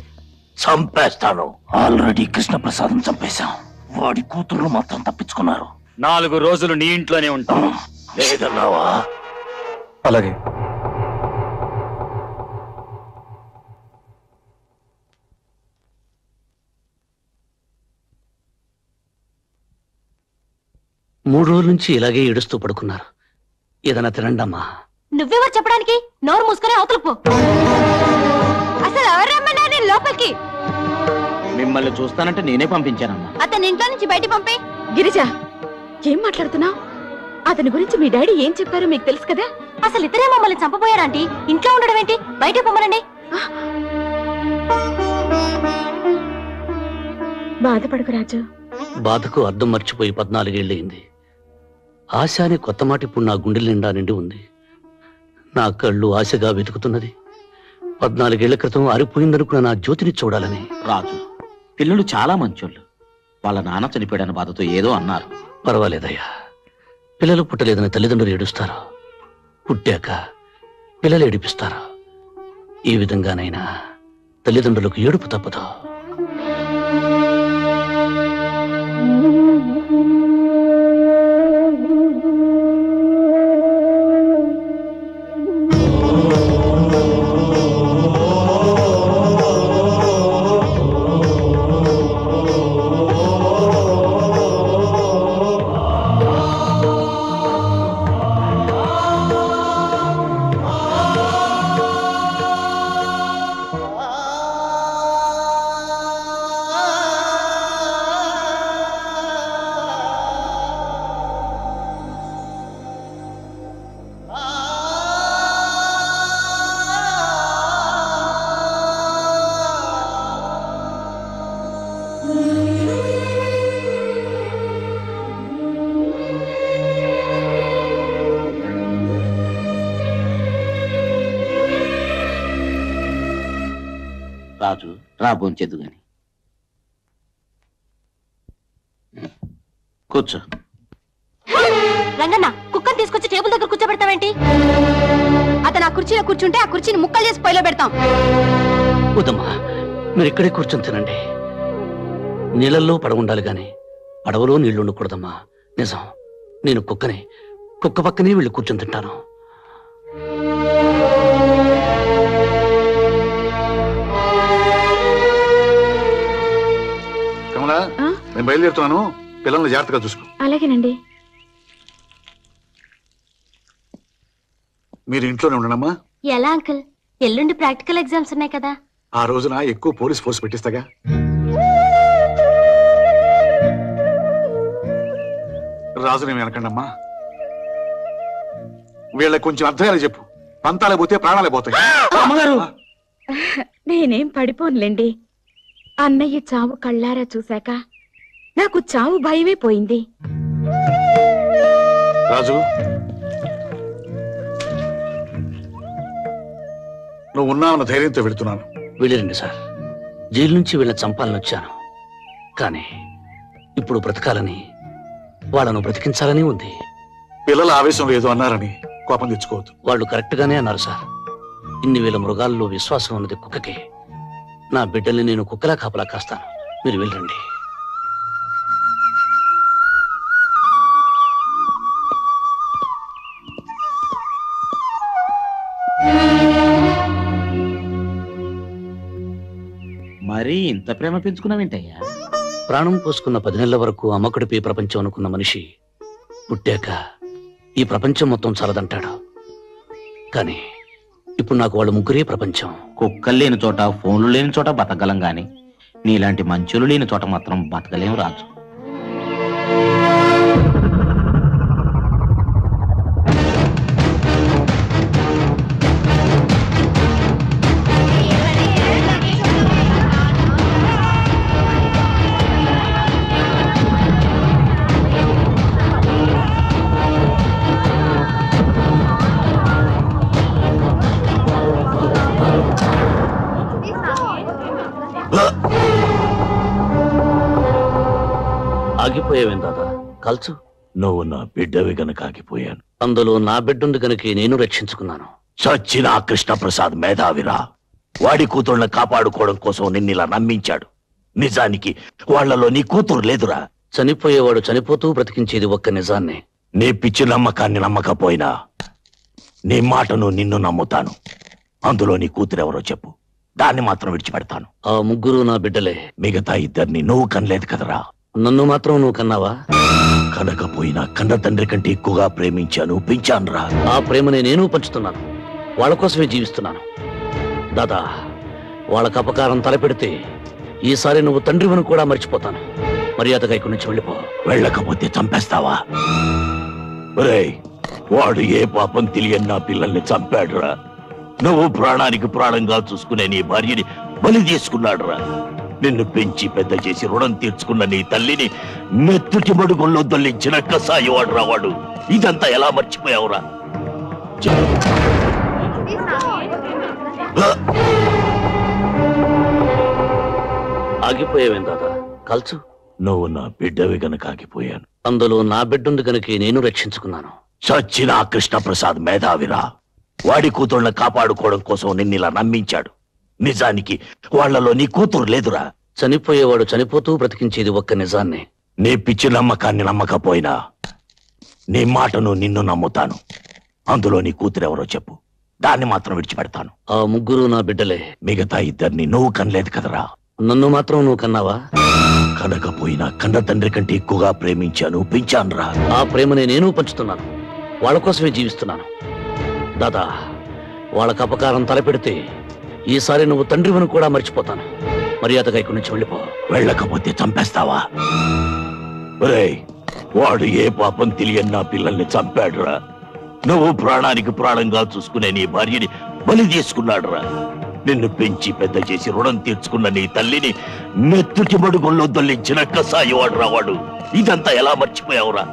చంపేస్తాను. ఆల్రెడీ కృష్ణప్రసాదం చంపేశాం. వాడి కూతుర్లు మాత్రం తప్పించుకున్నారు. 4 రోజులు నీ ఇంట్లోనే ఉంటాం. లేదన్నావా? అలాగే. మూడు రోజుల నుంచి ఇలాగే ఏడుస్తూ పడుకున్నారు. ఏదైనా తినండమ్మా. నువ్వెవరు చెప్పడానికి? నోరు మూసుకొని అవతలపు. అసలు ఎవరు రమ్మన్నా నేను లోపలికి? మిమ్మల్ని చూస్తానంటే నేనే పంపించానమ్మా. అతని ఇంట్లో నుంచి బయట పంపి. గిరిజ, ఏం మాట్లాడుతున్నావు? అతని గురించి మీ డాడీ ఏం చెప్పారో మీకు తెలుసు కదా? అసలు ఇతరే మమ్మల్ని చంపబోయారంటీ. ఇంట్లో ఉండడం ఏంటి? బయట పొమ్మనండి. బాధపడకు రాజు. బాధకు అర్థం మర్చిపోయి 14 ఏళ్ళయింది. ఆశ అనే కొత్త మాట ఇప్పుడు నా గుండెల నిండా నిండి ఉంది. నా కళ్ళు ఆశగా వెతుకుతున్నది 14 ఏళ్ల క్రితం ఆరిపోయిందనుకున్న నా జ్యోతిని చూడాలని. రాజు, పిల్లలు చాలా మంచోళ్ళు. వాళ్ళ నాన్న చనిపోయాడన్న బాధతో ఏదో అన్నారు. పర్వాలేదయ్యా. పిల్లలు పుట్టలేదని తల్లిదండ్రులు ఏడుస్తారు, పుట్టాక పిల్లలు ఏడిపిస్తారు. ఈ విధంగానైనా తల్లిదండ్రులకు ఏడుపు తప్పదు. రాజు రా భోంచేద్దు గాని కూర్చో. రంగన్న కుక్కను తీసుకొచ్చి టేబుల్ దగ్గర కూర్చోబెడతావేంటి? అతను ఆ కుర్చీలో కూర్చుంటే ఆ కుర్చీని ముక్కలు చేసి పొయ్యిలో పెడతాం. వద్దమ్మా, మీరు ఇక్కడే కూర్చొని తినండి. నీళ్ళల్లో పడవ ఉండాలి గాని పడవలో నీళ్లు ఉండకూడదమ్మా. నిజం, నేను కుక్కని, కుక్క పక్కనే వీళ్ళు కూర్చొని తింటాను. కమలా, నేను బయలుదేరుతున్నాను. పిల్లల్ని జాగ్రత్తగా చూసుకో. అలాగేనండి. మీరు ఇంట్లోనే ఉండనమ్మా. ఎలా అంకుల్? ఎల్లుండి ప్రాక్టికల్ ఎగ్జామ్స్ ఉన్నాయి కదా. ఆ రోజున ఎక్కువ పోలీస్ ఫోర్స్ పెట్టిస్తాగా. రాజునేమి అనకండమ్మా. వీళ్ళకి కొంచెం అర్థాలు చెప్పు. పంతాలే పోతే ప్రాణాలే పోతాయి. అమ్మగారు, నేనేం పడిపోనులేండి. అన్నయ్య చావు కళ్ళారా చూశాక నాకు చావు భయమే పోయింది. రాజు, నువ్వు ఉన్నావన్న ధైర్యంతో వెళుతున్నాను. వెళ్ళిరండి సార్. జైలు నుంచి వీళ్ళని చంపాలని వచ్చాను, కానీ ఇప్పుడు బ్రతకాలని, వాళ్ళను బ్రతికించాలని ఉంది. పిల్లల ఆవేశం లేదు అన్నారని కోపం తెచ్చుకోవద్దు. వాళ్ళు కరెక్ట్ గానే అన్నారు సార్. ఇన్ని వేల మృగాల్లో విశ్వాసం ఉన్నది కుక్కకి. నా బిడ్డల్ని నేను కుక్కలా కాపలా కాస్తాను. మీరు వెళ్ళండి. మరీ ఇంత ప్రేమ పెంచుకున్నావేంటయ్యా? ప్రాణం పోసుకున్న 10 నెలల వరకు అమ్మకుడిపై ప్రపంచం అనుకున్న మనిషి పుట్టాక ఈ ప్రపంచం మొత్తం చాలదంటాడు. కానీ ఇప్పుడు నాకు వాళ్ళు ముగ్గురే ప్రపంచం. కుక్కలు లేని చోట, ఫోన్లు లేని చోట బతకగలం గాని నీలాంటి మంచులు లేని చోట మాత్రం బతకలేం రాజు. ఆగిపోయావేం దాదా? కల్చు. నువ్వు నా బిడ్డవి గనక ఆగిపోయాను. అందులో నా బిడ్డుంది గనక నేను రక్షించుకున్నాను. చచ్చిన కృష్ణప్రసాద్ మేధావిరా. వాడి కూతుళ్ళని కాపాడుకోవడం కోసం నిన్నిలా నమ్మించాడు. నిజానికి వాళ్లలో నీ కూతురు లేదురా. చనిపోయేవాడు చనిపోతూ బ్రతికించేది ఒక్క నిజాన్ని. నీ పిచ్చి నమ్మకాన్ని నమ్మకపోయినా నీ మాటను నిన్ను నమ్ముతాను. అందులో నీ కూతురెవరో చెప్పు, దాన్ని మాత్రం విడిచిపెడతాను. ఆ ముగ్గురు నా బిడ్డలే. మిగతా ఇద్దరిని నువ్వు కనలేదు కదరా. నన్ను మాత్రం నువ్వు కన్నావా? కనకపోయినా కన్న తండ్రి కంటే ఎక్కువగా ప్రేమించాను, పెంచానురా. ఆ ప్రేమని నేను పంచుతున్నాను. వాళ్ళ కోసమే జీవిస్తున్నాను. దాదా, వాళ్ళకు అపకారం తలపెడితే ఈసారి నువ్వు తండ్రివను కూడా మర్చిపోతాను. మర్యాదగా ఇక్కడి నుంచి వెళ్ళిపో. వెళ్ళకపోతే చంపేస్తావా? ఒరేయ్, వాడు ఏ పాపం తెలియని నా పిల్లల్ని చంపాడురా. నువ్వు ప్రాణానికి ప్రాణంగా చూసుకునే నీ భార్యని బలి తీసుకున్నాడురా. నిన్ను పెంచి పెద్ద చేసి రుణం తీర్చుకున్న నీ తల్లిని మెత్తుటి మడుగుల్లో దొల్లించిన కసాయివాడు రావాడు. ఇదంతా ఎలా మర్చిపోయావురా? ఆగిపోయావేం దాదా? కల్చు. నువ్వు నా బిడ్డవి గనక ఆగిపోయాను. అందులో నా బిడ్డుంది గనక నేను రక్షించుకున్నాను. చచ్చిన కృష్ణప్రసాద్ మేధావిరా. వాడి కూతుళ్ళని కాపాడుకోవడం కోసం నిన్నిలా నమ్మించాడు. నిజానికి వాళ్లలో నీ కూతురు లేదురా. చనిపోయేవాడు చనిపోతూ బ్రతికించేది ఒక్క నిజాన్ని. నీ పిచ్చి నమ్మకాన్ని నమ్మకపోయినా నీ మాటను నిన్ను నమ్ముతాను. అందులో నీ కూతురెవరో చెప్పు, దాన్ని మాత్రం విడిచిపెడతాను. ఆ ముగ్గురు నా బిడ్డలే. మిగతా ఇద్దరిని నువ్వు కనలేదు కదరా. నన్ను మాత్రం నువ్వు కన్నావా? కనకపోయినా కన్న తండ్రి కంటే ఎక్కువగా ప్రేమించాను, పెంచానురా. ఆ ప్రేమని నేను పంచుతున్నాను. వాళ్ళ కోసమే జీవిస్తున్నాను. దాదా, వాళ్ళకు అపకారం తలపెడితే ఈసారి నువ్వు తండ్రివను కూడా మర్చిపోతాను. మర్యాదగా ఇక్కడి నుంచి వెళ్ళిపో. వెళ్ళకపోతే చంపేస్తావా? ఒరేయ్, వాడు ఏ పాపం తెలియని నా పిల్లల్ని చంపాడురా. నువ్వు ప్రాణానికి ప్రాణంగా చూసుకునే నీ భార్యని బలి తీసుకున్నాడురా. నిన్ను పెంచి పెద్ద చేసి రుణం తీర్చుకున్న నీ తల్లిని మెత్తుటి మడుగుల్లో దొల్లించిన కసాయివాడు రావాడు. ఇదంతా ఎలా మర్చిపోయావురా?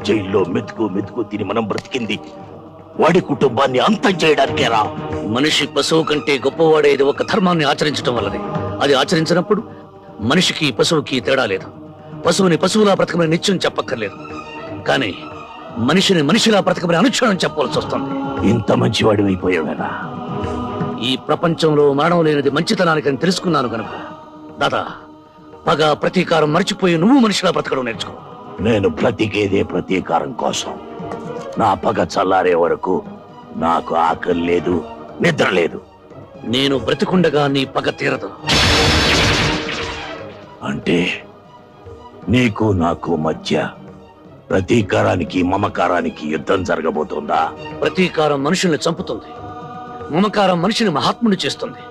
జైల్లో మెతుకు మెతుకు తిని మనం బ్రతికింది వాడి కుటుంబాన్ని అంతం చేయడానికేరా. మనిషి పశువు కంటే గొప్పవాడేది ఒక ధర్మాన్ని ఆచరించడం వల్లనే. అది ఆచరించినప్పుడు మనిషికి పశువుకి తేడా లేదు. పశువుని పశువులా బ్రతకమని నిత్యం చెప్పక్కర్లేదు, కానీ మనిషిని మనిషిలా బ్రతకమని అనుక్షణం చెప్పవలసి వస్తుంది. ఇంత మంచివాడి అయిపోయావేనా? ఈ ప్రపంచంలో మరణం లేనిది మంచితనానికని తెలుసుకున్నాను కనుక దాదా, పగ ప్రతీకారం మర్చిపోయి నువ్వు మనిషిలా బ్రతకడం నేర్చుకో. నేను బ్రతికేదే ప్రతీకారం కోసం. నా పగ చల్లారే వరకు నాకు ఆకలి లేదు, నిద్ర లేదు. నేను బ్రతికుండగా నీ పగ తీరదు. అంటే నీకు నాకు మధ్య ప్రతీకారానికి మమకారానికి యుద్ధం జరగబోతుందా? ప్రతీకారం మనుషుల్ని చంపుతుంది, మమకారం మనిషిని మహాత్ముని చేస్తుంది.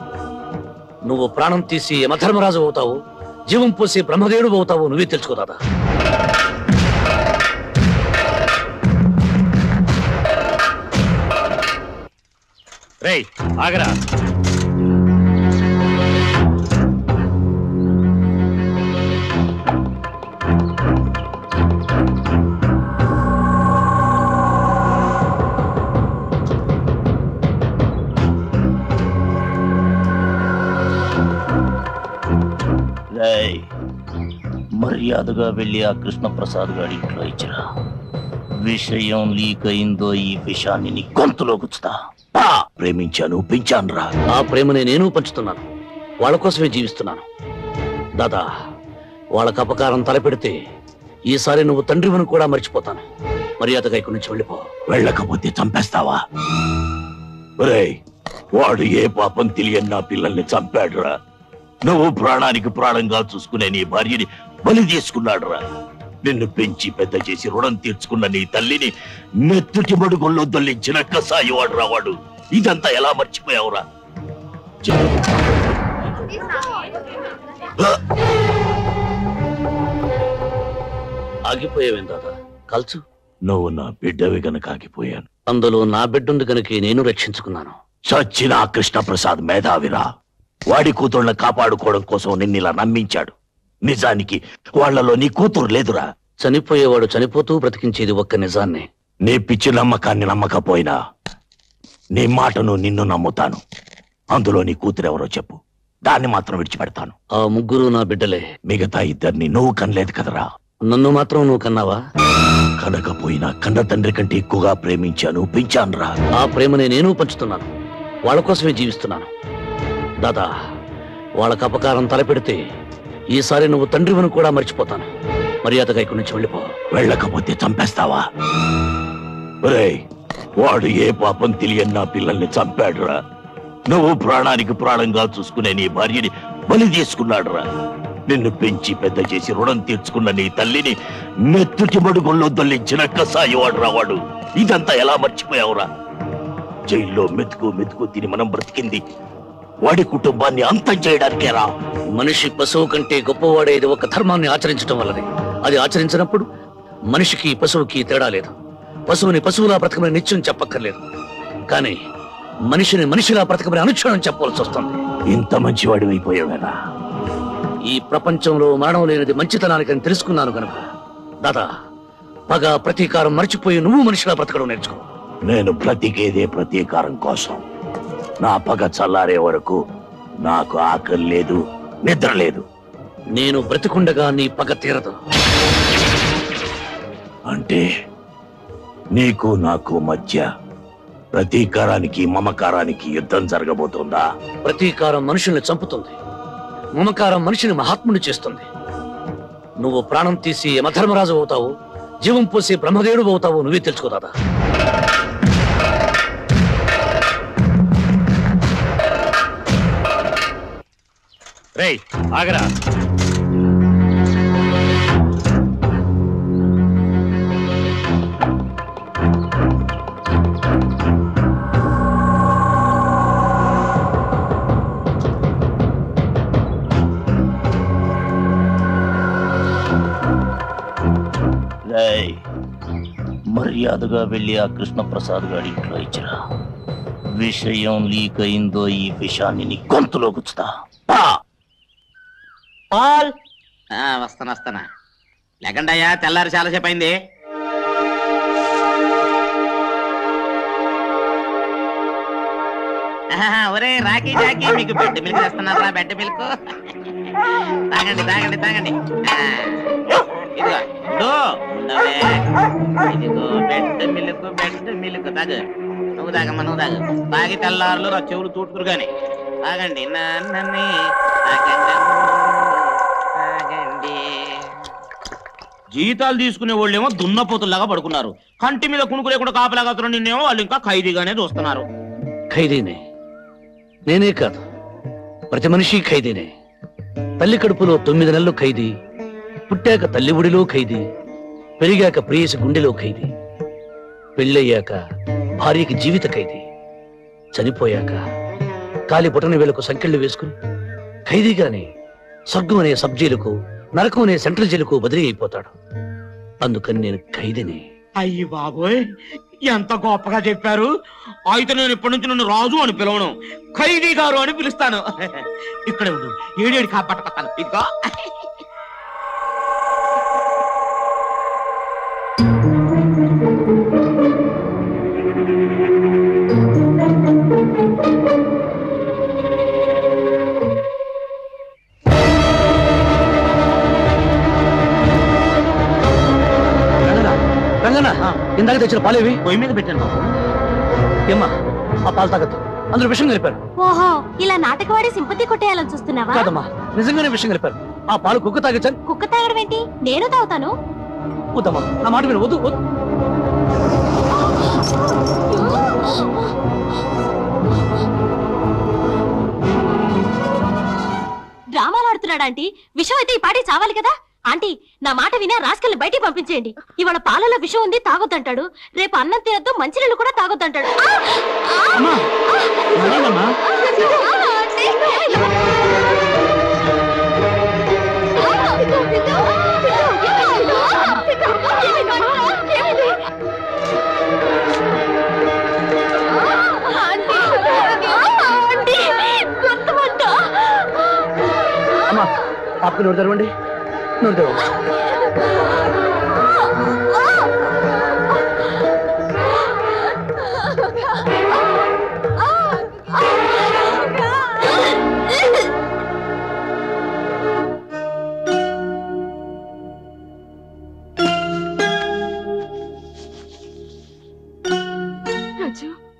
నువ్వు ప్రాణం తీసి యమధర్మరాజు అవుతావు, జీవం పోసి బ్రహ్మదేవుడు అవుతావు. నువ్వే తెలుసుకో దాదా. రేయ్ ఆగరా. మర్యాదగా వెళ్ళి ఆ కృష్ణప్రసాద్ గారి ఇంట్లో ఇచ్చిరా. విషయం లీక్ అయిందో ఈ విషయాన్ని నీ గొంతులో గుచ్చుతా. ప్రేమించాను, పెంచాను రా. ఆ ప్రేమని నేను పంచుతున్నాను, వాళ్ళ కోసమే జీవిస్తున్నాను. దాదా, వాళ్ళకు అపకారం తలపెడితే ఈసారి నువ్వు తండ్రివని కూడా మర్చిపోతాను. మర్యాదగా ఇక్కడి నుంచి వెళ్ళిపో. వెళ్ళకపోతే చంపేస్తావా? ఒరేయ్, వాడు ఏ పాపం తెలియని నా పిల్లల్ని చంపాడురా. నువ్వు ప్రాణానికి ప్రాణంగా చూసుకునే నీ భార్యని బలి తీసుకున్నాడురా. నిన్ను పెంచి పెద్ద చేసి రుణం తీర్చుకున్న నీ తల్లిని నెత్తుటి మడుగుల్లో దొల్లించిన కసాయి వాడురా వాడు. ఇదంతా ఎలా మర్చిపోయావురా? ఆగిపోయావేం దాదా? కల్చు. నువ్వు నా బిడ్డవి గనక ఆగిపోయాను. అందులో నా బిడ్డుంది కనుక నేను రక్షించుకున్నాను. చచ్చిన కృష్ణప్రసాద్ మేధావిరా. వాడి కూతుళ్ళని కాపాడుకోవడం కోసం నిన్నిలా నమ్మించాడు. నిజానికి వాళ్లలో నీ కూతురు లేదురా. చనిపోయేవాడు చనిపోతూ బ్రతికించేది ఒక్క నిజాన్ని. నీ పిచ్చి నమ్మకాన్ని నమ్మకపోయినా నీ మాటను నిన్ను నమ్ముతాను. అందులో నీ కూతురెవరో చెప్పు, దాన్ని మాత్రం విడిచిపెడతాను. ఆ ముగ్గురు నా బిడ్డలే. మిగతా ఇద్దరిని నువ్వు కనలేదు కదరా. నన్ను మాత్రం నువ్వు కన్నావా? కనకపోయినా కన్న తండ్రి కంటే ఎక్కువగా ప్రేమించాను, పెంచానురా. ఆ ప్రేమని నేను పంచుతున్నాను, వాళ్ళ కోసమే జీవిస్తున్నాను. దాదా, వాళ్ళకు అపకారం తలపెడితే ఈసారి నువ్వు తండ్రివని కూడా మర్చిపోతాను. మర్యాదగా ఇక్కడి నుంచి వెళ్ళిపో. వెళ్ళకపోతే చంపేస్తావా? ఒరేయ్, వాడు ఏ పాపం తెలియని నా పిల్లల్ని చంపాడురా. నువ్వు ప్రాణానికి ప్రాణంగా చూసుకునే నీ భార్యని బలి తీసుకున్నాడురా. నిన్ను పెంచి పెద్ద చేసి రుణం తీర్చుకున్న నీ తల్లిని నెత్తుటి మడుగుల్లో దొల్లించిన కసాయి వాడురా వాడు. ఇదంతా ఎలా మర్చిపోయావురా? జైల్లో మెతుకు మెతుకు తిని మనం బ్రతికింది వాడి కుటుంబాన్ని అంతం చేయడానికేరా. మనిషి పశువు కంటే గొప్పవాడేది ఒక ధర్మాన్ని ఆచరించడం వల్లనే. అది ఆచరించినప్పుడు మనిషికి పశువుకి తేడా లేదు. పశువుని పశువులా బ్రతకమని నిత్యం చెప్పక్కర్లేదు, కానీ మనిషిని మనిషిలా బ్రతకమని అనుక్షణం చెప్పవలసి వస్తుంది. ఇంత మంచివాడి అయిపోయావేనా? ఈ ప్రపంచంలో మరణం లేనిది మంచితనానికని తెలుసుకున్నాను కనుక దాదా, పగ ప్రతీకారం మర్చిపోయి నువ్వు మనిషిలా బ్రతకడం నేర్చుకో. నేను బ్రతికేదే ప్రతీకారం కోసం. నా పగ చల్లారే వరకు నాకు ఆకలి లేదు, నిద్ర లేదు. నేను బ్రతికుండగా నీ పగ తీరదు. అంటే నీకు నాకు మధ్య ప్రతీకారానికి మమకారానికి యుద్ధం జరగబోతుందా? ప్రతీకారం మనుషుల్ని చంపుతుంది, మమకారం మనిషిని మహాత్ముని చేస్తుంది. నువ్వు ప్రాణం తీసి యమధర్మరాజు అవుతావు, జీవం పోసి బ్రహ్మదేవుడు అవుతావు. నువ్వే తెలుసుకో దాదా. రేయ్ ఆగరా. మర్యాదగా వెళ్ళి ఆ కృష్ణప్రసాద్ గారి ఇంట్లో ఇచ్చిరా. విషయం లీక్ అయిందో ఈ విషయాన్ని నీ గొంతులో గుచ్చుతా. వస్తానా లేకండి అయ్యా, తెల్లారి చాలాసేపు అయింది. ఒరే రాకీ జాకీ మీకు బెడ్ మిల్క్ తెస్తున్నారా? బెడ్ మిల్క్ తాగండి తాగండి తాగండి. ఇదిగో ఇదిగో బెడ్ మిల్క్ తాగు. నువ్వు తాగమ్మా నువ్వు తాగు. తాగి తెల్లారులు నా చెవులు తూటుకురు గాని తాగండి. నన్ను తాగండి. జీతాలు తీసుకునే వాళ్ళేమో దున్నపోతుల్లాగా పడుకున్నారు. కంటి మీద కుణుకు లేకుండా కాపలాగా నిన్నేమో వాళ్ళు ఇంకా ఖైదీగానే చూస్తున్నారు. ఖైదీనే నేనే కాదు, ప్రతి మనిషి ఖైదీనే. తల్లి కడుపులో 9 నెలలు ఖైదీ, పుట్టాక తల్లి ఒడిలో ఖైదీ, పెరిగాక ప్రేయసి గుండెలో ఖైదీ, పెళ్ళయ్యాక భార్యకి జీవిత ఖైదీ, చనిపోయాక కాలి బొటన వేలకు సంకెళ్ళు వేసుకుని ఖైదీగానే స్వర్గం అనే సబ్ జైలుకు, నరకం అనే సెంట్రల్ జైలుకు బదిలీ అయిపోతాడు. అందుకని నేను ఖైదీని. అయ్యి బాబోయ్ ఎంత గొప్పగా చెప్పారు. అయితే నేను ఇప్పటి నుంచి నన్ను రాజు అని పిలవను, ఖైదీ గారు అని పిలుస్తాను. ఇక్కడే ఉండు, ఏడేడు కాపాటుకొస్తాను. ఇదిగో ఇందాక తెచ్చిన పాలేవి పొయ్యి మీద పెట్టాను బాబు. ఏమ్మా ఆ పాలు తాగద్దు, అందులో విషయం కలిపారు. ఓహో, ఇలా నాటకవాడి సింపతి కొట్టేయాలని చూస్తున్నావా? కాదమ్మా, నిజంగానే విషయం కలిపారు. ఆ పాలు కుక్క తాగచ్చాను. కుక్క తాగడం ఏంటి? నేను తాగుతాను. వద్దమ్మా, నా మాట విను. వద్దు వద్దు. డ్రామాలు ఆడుతున్నాడా ఆంటీ? విషయం అయితే ఈ పాటి చావాలి కదా. ఆంటీ నా మాట వినే రాస్కల్ని బయటికి పంపించేయండి. ఇవాళ పాలలో విషం ఉంది తాగొద్దంటాడు, రేపు అన్నం తినొద్దు మంచినీళ్ళు కూడా తాగొద్దంటాడు. అమ్మా పాపకి నోరు తెరవండి, నోరు తెరవండి.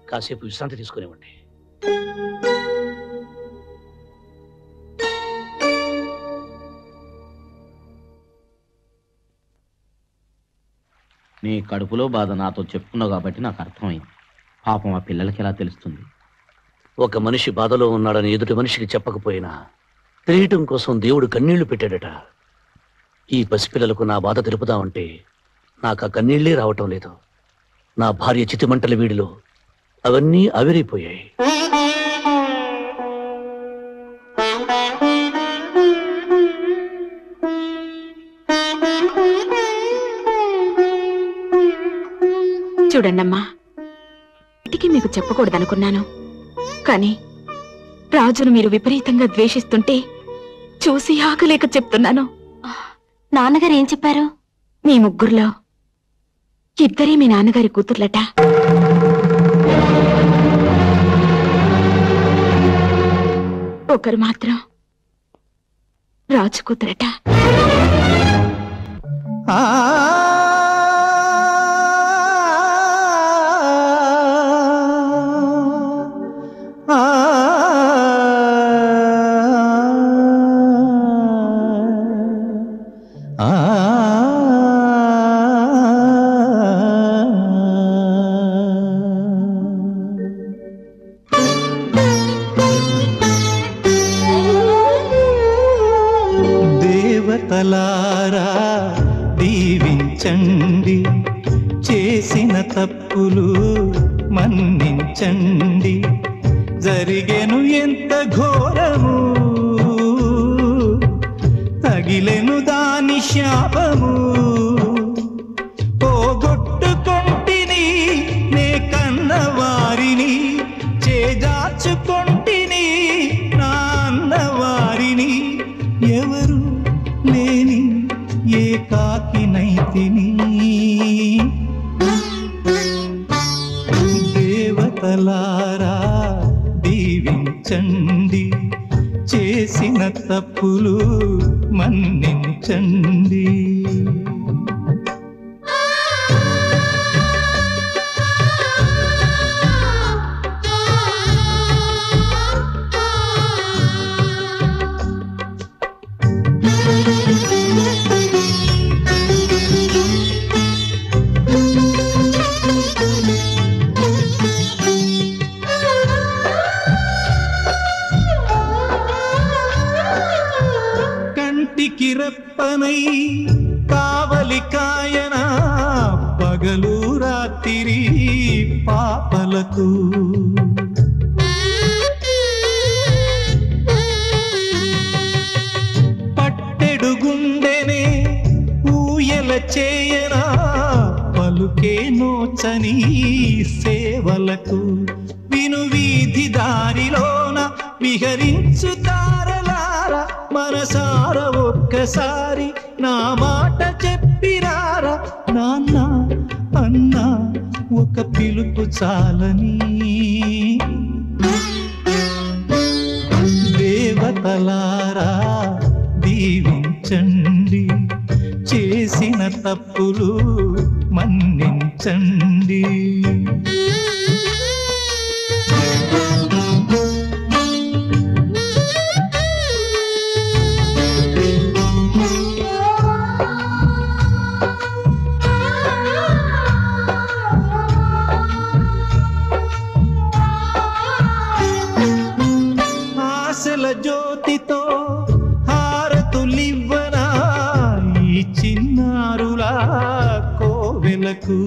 కాసేపు విశ్రాంతి తీసుకునేవ్వండి. నీ కడుపులో బాధ నాతో చెప్పుకున్నావు కాబట్టి నాకు అర్థమైంది. పాపం ఆ పిల్లలకి ఎలా తెలుస్తుంది? ఒక మనిషి బాధలో ఉన్నాడని ఎదుటి మనిషికి చెప్పకపోయినా తెలియటం కోసం దేవుడు కన్నీళ్లు పెట్టాడట. ఈ పసిపిల్లలకు నా బాధ తెలుపుదామంటే నాకు ఆ కన్నీళ్లే రావటం లేదు. నా భార్య చితిమంటల వీడిలో అవన్నీ ఆవిరైపోయాయి. చూడండమ్మా, ఇంటికి మీకు చెప్పకూడదనుకున్నాను, కానీ రాజును మీరు విపరీతంగా ద్వేషిస్తుంటే చూసి ఆగలేక చెప్తున్నాను. నాన్నగారు ఏం చెప్పారు? మీ ముగ్గురులో ఇద్దరే మీ నాన్నగారి కూతుర్లట. ఒకరు మాత్రం రాజు కూతురట. దేవతలారా దీవించండి, చేసిన తప్పులు మన్నించండి, జరిగెను ఎంత ఘోరము, తగిలెను దాని శాపము, పోగొట్టుకొంటిని నే కన్నవారిని, చేజార్చుకొంటిని నా అన్నవారిని, ఎవరు లేని ఏకాకినైతిని, దేవతలారా దీవించండి. మన్నించండి, చేసిన తప్పులు మన్నించండి. కంటికి రెప్పనై కావలి కాయన పగలు రాత్రి పాపలకు, పట్టెడు గుండెనే ఊయల చేయన పలుకే నోచని సేవలకు, విను వీధి దారిలోన విహరించు తారలారా మనసార ఒక్కసారి నా మాట చెప్పిరారా, నాన్న అన్నా ఒక పిలుపు చాలని. దేవతలారా దీవించండి, చేసిన తప్పులు మన్నించండి. ఆశల జ్యోతితో హారతులివ్వనా ఈ చిన్నారులా కోవెలకు,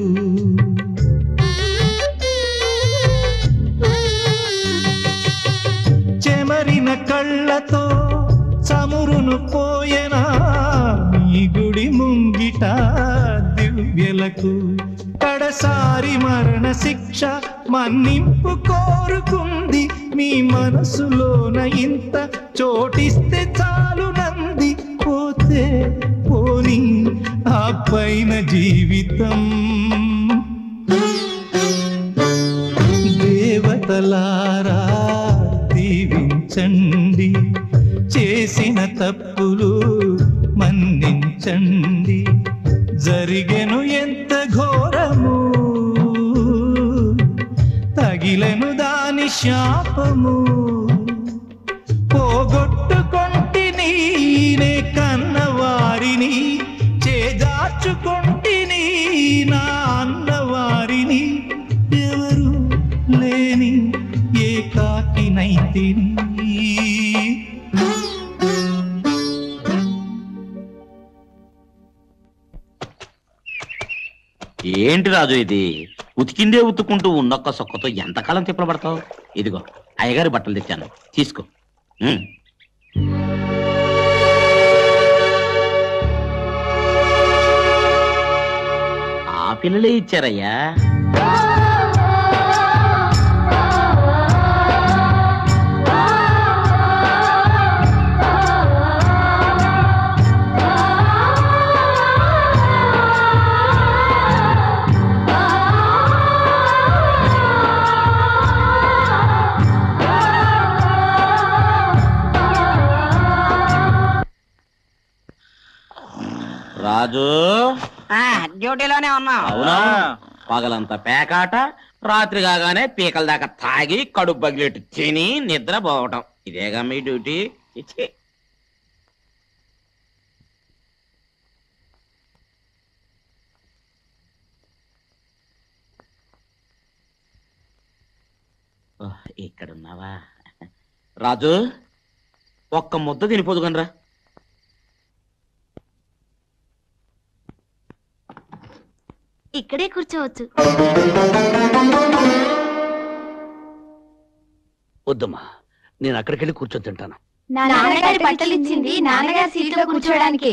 చెమరిన కళ్ళతో చమురును పోయనా ఈ గుడి ముంగిట దివ్యలకు, కడసారి మరణ శిక్ష మన్నింపు కోరుకుంది, మీ మనసులోన ఇంత చోటిస్తే చాలు నంది, పోతే పోని ఆ పైన జీవితం. దేవతలారా దీవించండి, చేసిన తప్పులు మన్నించండి. జరిగెను ఎంత ఘోరము, తగిలెను దాని శాపము, పోగొట్టుకొంటిని నే కన్నవారిని, చేజార్చుకొంటిని నా అన్నవారిని, ఎవరు లేని ఏకాకినైతిని. ఏంటి రాజు ఇది? ఉతికిందే ఉతుక్కుంటూ ఉన్నొక్క సొక్కతో ఎంతకాలం తిప్పలబడతావు? ఇదిగో అయ్యగారి బట్టలు తెచ్చాను, తీసుకో. ఆ పిల్లలే ఇచ్చారయ్యా. రాజు డ్యూటీలోనే ఉన్నా. అవునా? పగలంతా పేకాట, రాత్రి కాగానే పీకల దాకా తాగి కడుపు బగిలెట్టు తిని నిద్ర పోవటం, ఇదేగా మీ డ్యూటీ? ఇచ్చి ఇక్కడున్నావా రాజు? ఒక్క ముద్ద తినిపోదు కనరా. ఇక్కడే కూర్చోవచ్చు. వద్దమ్మా, నేను అక్కడికి వెళ్ళి కూర్చొని తింటాను. నాన్నగారి బట్టలు ఇచ్చింది నాన్నగారి సీట్లో కూర్చోడానికి.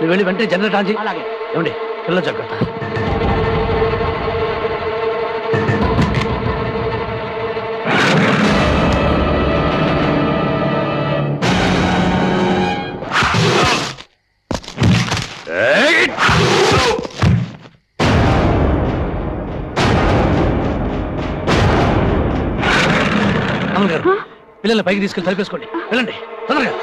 నువ్వు వెళ్ళి వెంటనే జనరేటర్ ఆన్ చేయి. ఏమండి పిల్ల జాగ్రత్త. అమ్మగారు పిల్లల్ని పైకి తీసుకెళ్ళి తలిపేసుకోండి. వెళ్ళండి తొందరగా.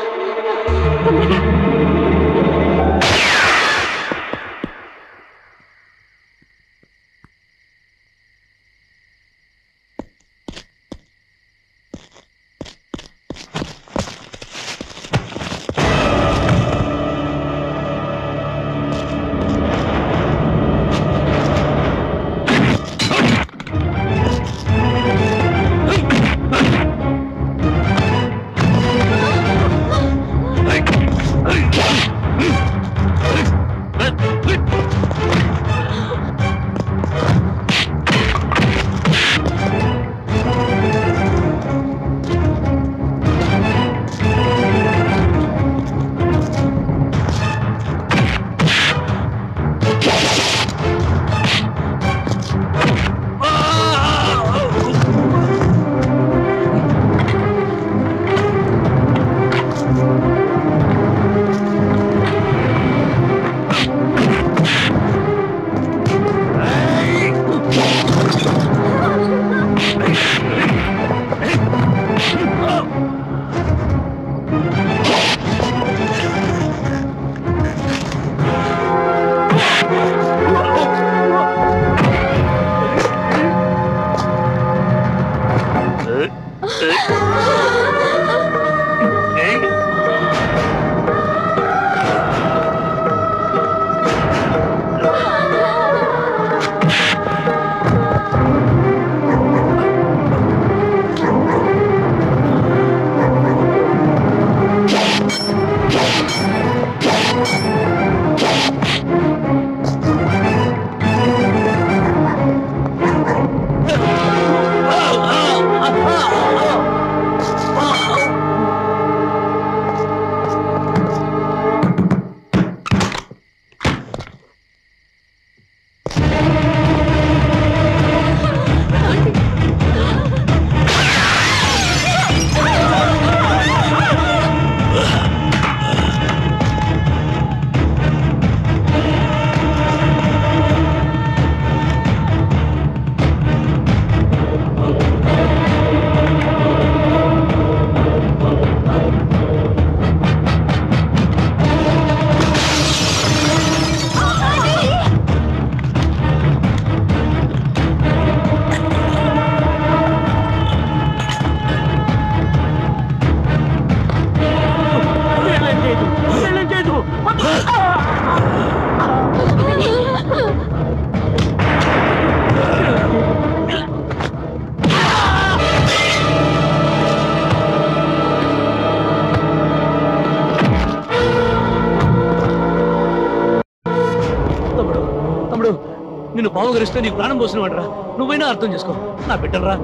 నిన్ను బావగరిస్తే నీకు ప్రాణం పోసిన వాడరా. నువ్వైనా అర్థం చేసుకో నా బిడ్డరా.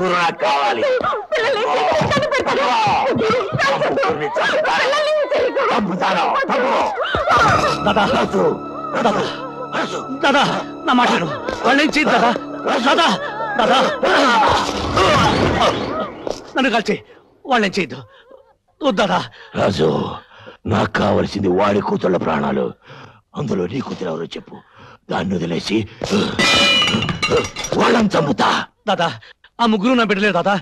ముగ్గురు నాకు కావాలి. దాదా నా మాటలు వాళ్ళేం చేయదు దాదా. దాదా దాదా నన్ను కాల్చి వాళ్ళేం చేయద్దు వద్దాదా. రాజు, నాకు కావలసింది వాడి కూతుళ్ళ ప్రాణాలు. అందులో నీ కూతురు ఎవరో చెప్పు, దాన్ని వదిలేసి వాళ్ళని చంపుతా. దాదా ఆ ముగ్గురు నా బిడ్డలే దాదా.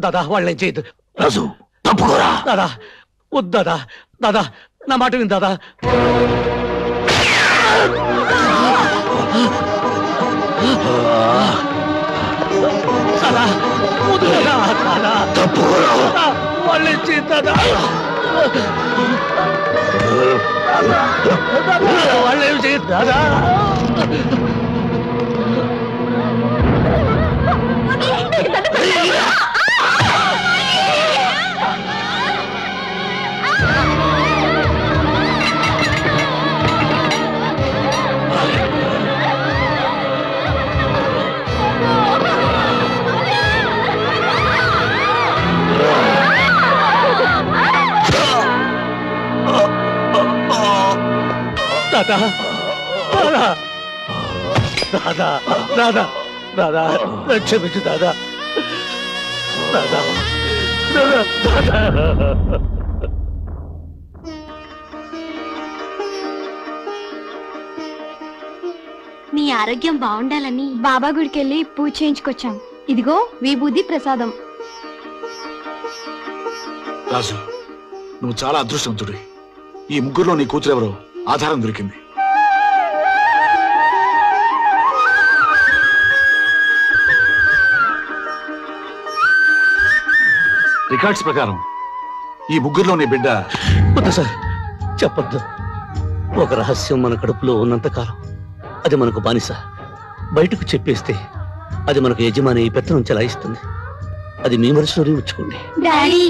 దాదా వాళ్ళేం చేయద్దు. రాజు తప్పుకోరా. దాదా వద్దు దాదా. దాదా నా మాట విని దాదా. దాదా వద్దు దాదా. దాదా తప్పుకోరా. వాళ్ళేం చేయద్దు దాదా. వాళ్ళేం చేయద్దు దాదా. దాదా దాదా దాదా దాదా క్షమించు దాదా. దాదా దాదా మీ ఆరోగ్యం బాగుండాలని బాబా గుడికి వెళ్ళి పూజ చేయించుకొచ్చాం. ఇదిగో విభూది ప్రసాదం. రాజు, నువ్వు చాలా అదృష్టవంతుడి. ఈ ముగ్గురులో నీ కూతురు ఎవరో ఆధారం దొరికింది. రికార్డ్స్ ప్రకారం ఈ ముగ్గురులో నీ బిడ్డ. వద్దు సార్, చెప్పొద్దు. ఒక రహస్యం మన కడుపులో ఉన్నంతకాలం అది మనకు బానిస. బయటకు చెప్పేస్తే అది మనకు యజమాని పెత్తనం చెలాయిస్తుంది. అది మీ మనసులోనే ఉంచుకోండి. డాడీ